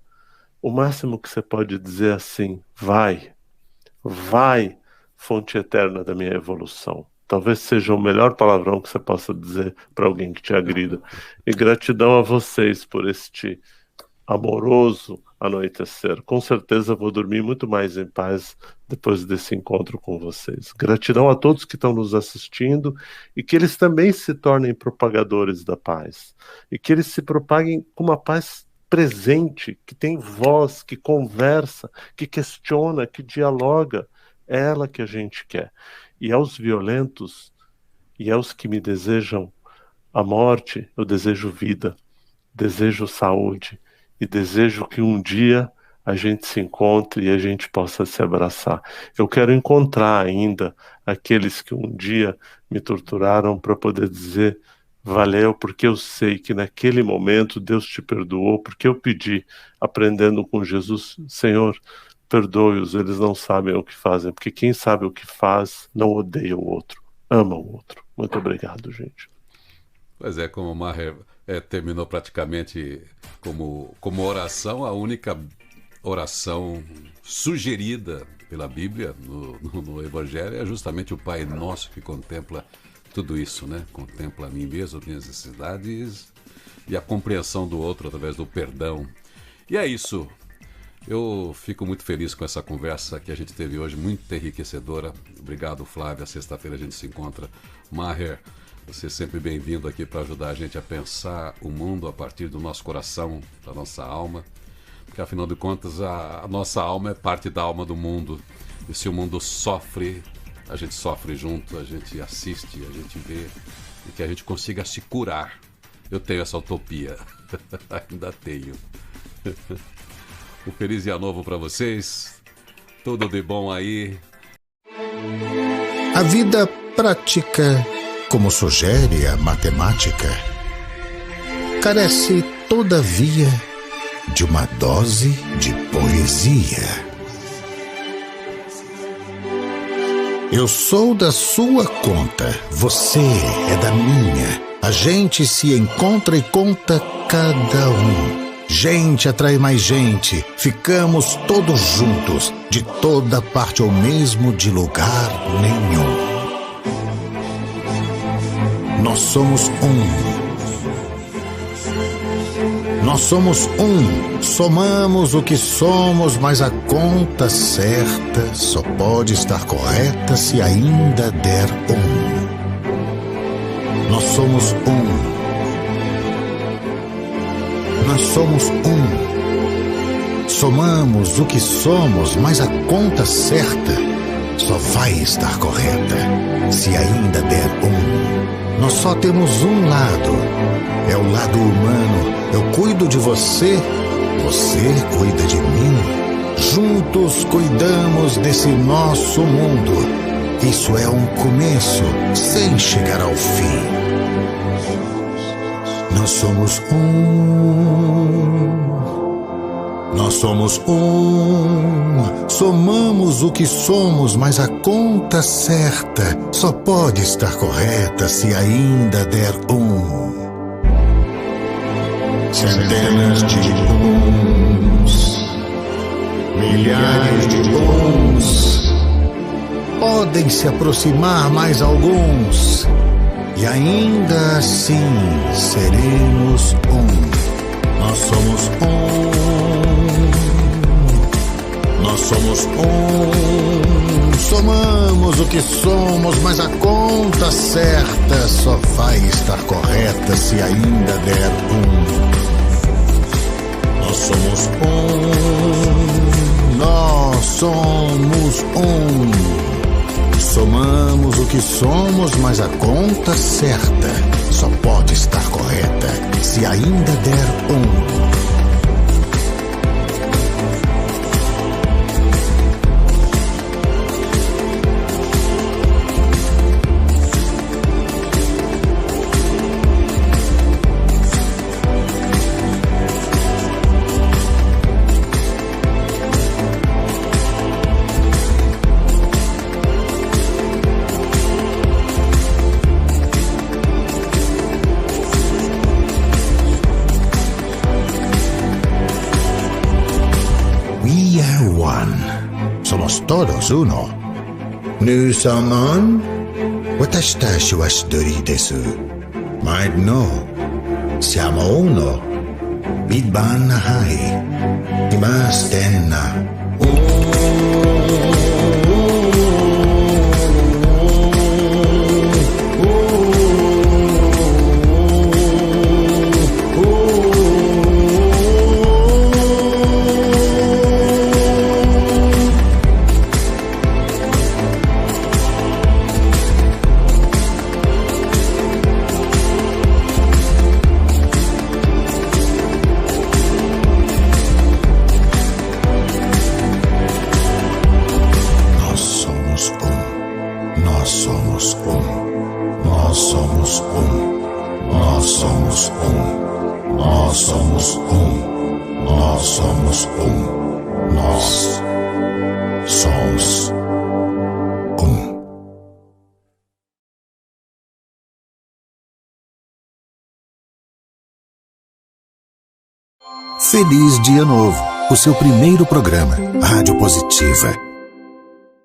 Speaker 3: o máximo que você pode dizer é assim, vai, fonte eterna da minha evolução. Talvez seja o melhor palavrão que você possa dizer para alguém que te agrida. E gratidão a vocês por este amoroso anoitecer. Com certeza vou dormir muito mais em paz depois desse encontro com vocês. Gratidão a todos que estão nos assistindo e que eles também se tornem propagadores da paz. E que eles se propaguem com uma paz presente, que tem voz, que conversa, que questiona, que dialoga. É ela que a gente quer. E aos violentos e aos que me desejam a morte, eu desejo vida, desejo saúde e desejo que um dia a gente se encontre e a gente possa se abraçar. Eu quero encontrar ainda aqueles que um dia me torturaram para poder dizer valeu, porque eu sei que naquele momento Deus te perdoou, porque eu pedi, aprendendo com Jesus, Senhor, perdoe-os, eles não sabem o que fazem, porque quem sabe o que faz não odeia o outro, ama o outro. Muito obrigado, gente.
Speaker 1: Pois é, como o Maher terminou praticamente como oração, a única oração sugerida pela Bíblia no Evangelho é justamente o Pai Nosso, que contempla tudo isso, né? Contempla a mim mesmo, as minhas necessidades e a compreensão do outro através do perdão. E é isso. Eu fico muito feliz com essa conversa que a gente teve hoje, muito enriquecedora. Obrigado, Flávia. Sexta-feira a gente se encontra. Maher, você é sempre bem-vindo aqui para ajudar a gente a pensar o mundo a partir do nosso coração, da nossa alma. Porque, afinal de contas, a nossa alma é parte da alma do mundo. E se o mundo sofre, a gente sofre junto, a gente assiste, a gente vê. E que a gente consiga se curar. Eu tenho essa utopia. Ainda tenho. Um feliz dia novo para vocês. Tudo de bom aí.
Speaker 4: A vida prática, como sugere a matemática, carece, todavia, de uma dose de poesia. Eu sou da sua conta, você é da minha. A gente se encontra e conta cada um. Gente atrai mais gente, ficamos todos juntos, de toda parte ou mesmo de lugar nenhum. Nós somos um. Nós somos um. Somamos o que somos, mas a conta certa só pode estar correta se ainda der um. Nós somos um. Nós somos um. Somamos o que somos, mas a conta certa só vai estar correta se ainda der um. Nós só temos um lado. É o lado humano. Eu cuido de você, você cuida de mim. Juntos cuidamos desse nosso mundo. Isso é um começo sem chegar ao fim. Nós somos um. Nós somos um. Somamos o que somos, mas a conta certa só pode estar correta se ainda der um. Centenas de uns, milhares de uns, podem se aproximar mais alguns, e ainda assim seremos um. Nós somos um. Nós somos um. Somamos o que somos, mas a conta certa só vai estar correta se ainda der um. Nós somos um. Nós somos um. Somamos o que somos, mas a conta certa só pode estar correta se ainda der um. Todos uno. Nusamon, watashitashi wa shidori desu. Might know. Siamo uno. Midban nahai. Imasten na. Feliz Dia Novo, o seu primeiro programa, Rádio Positiva.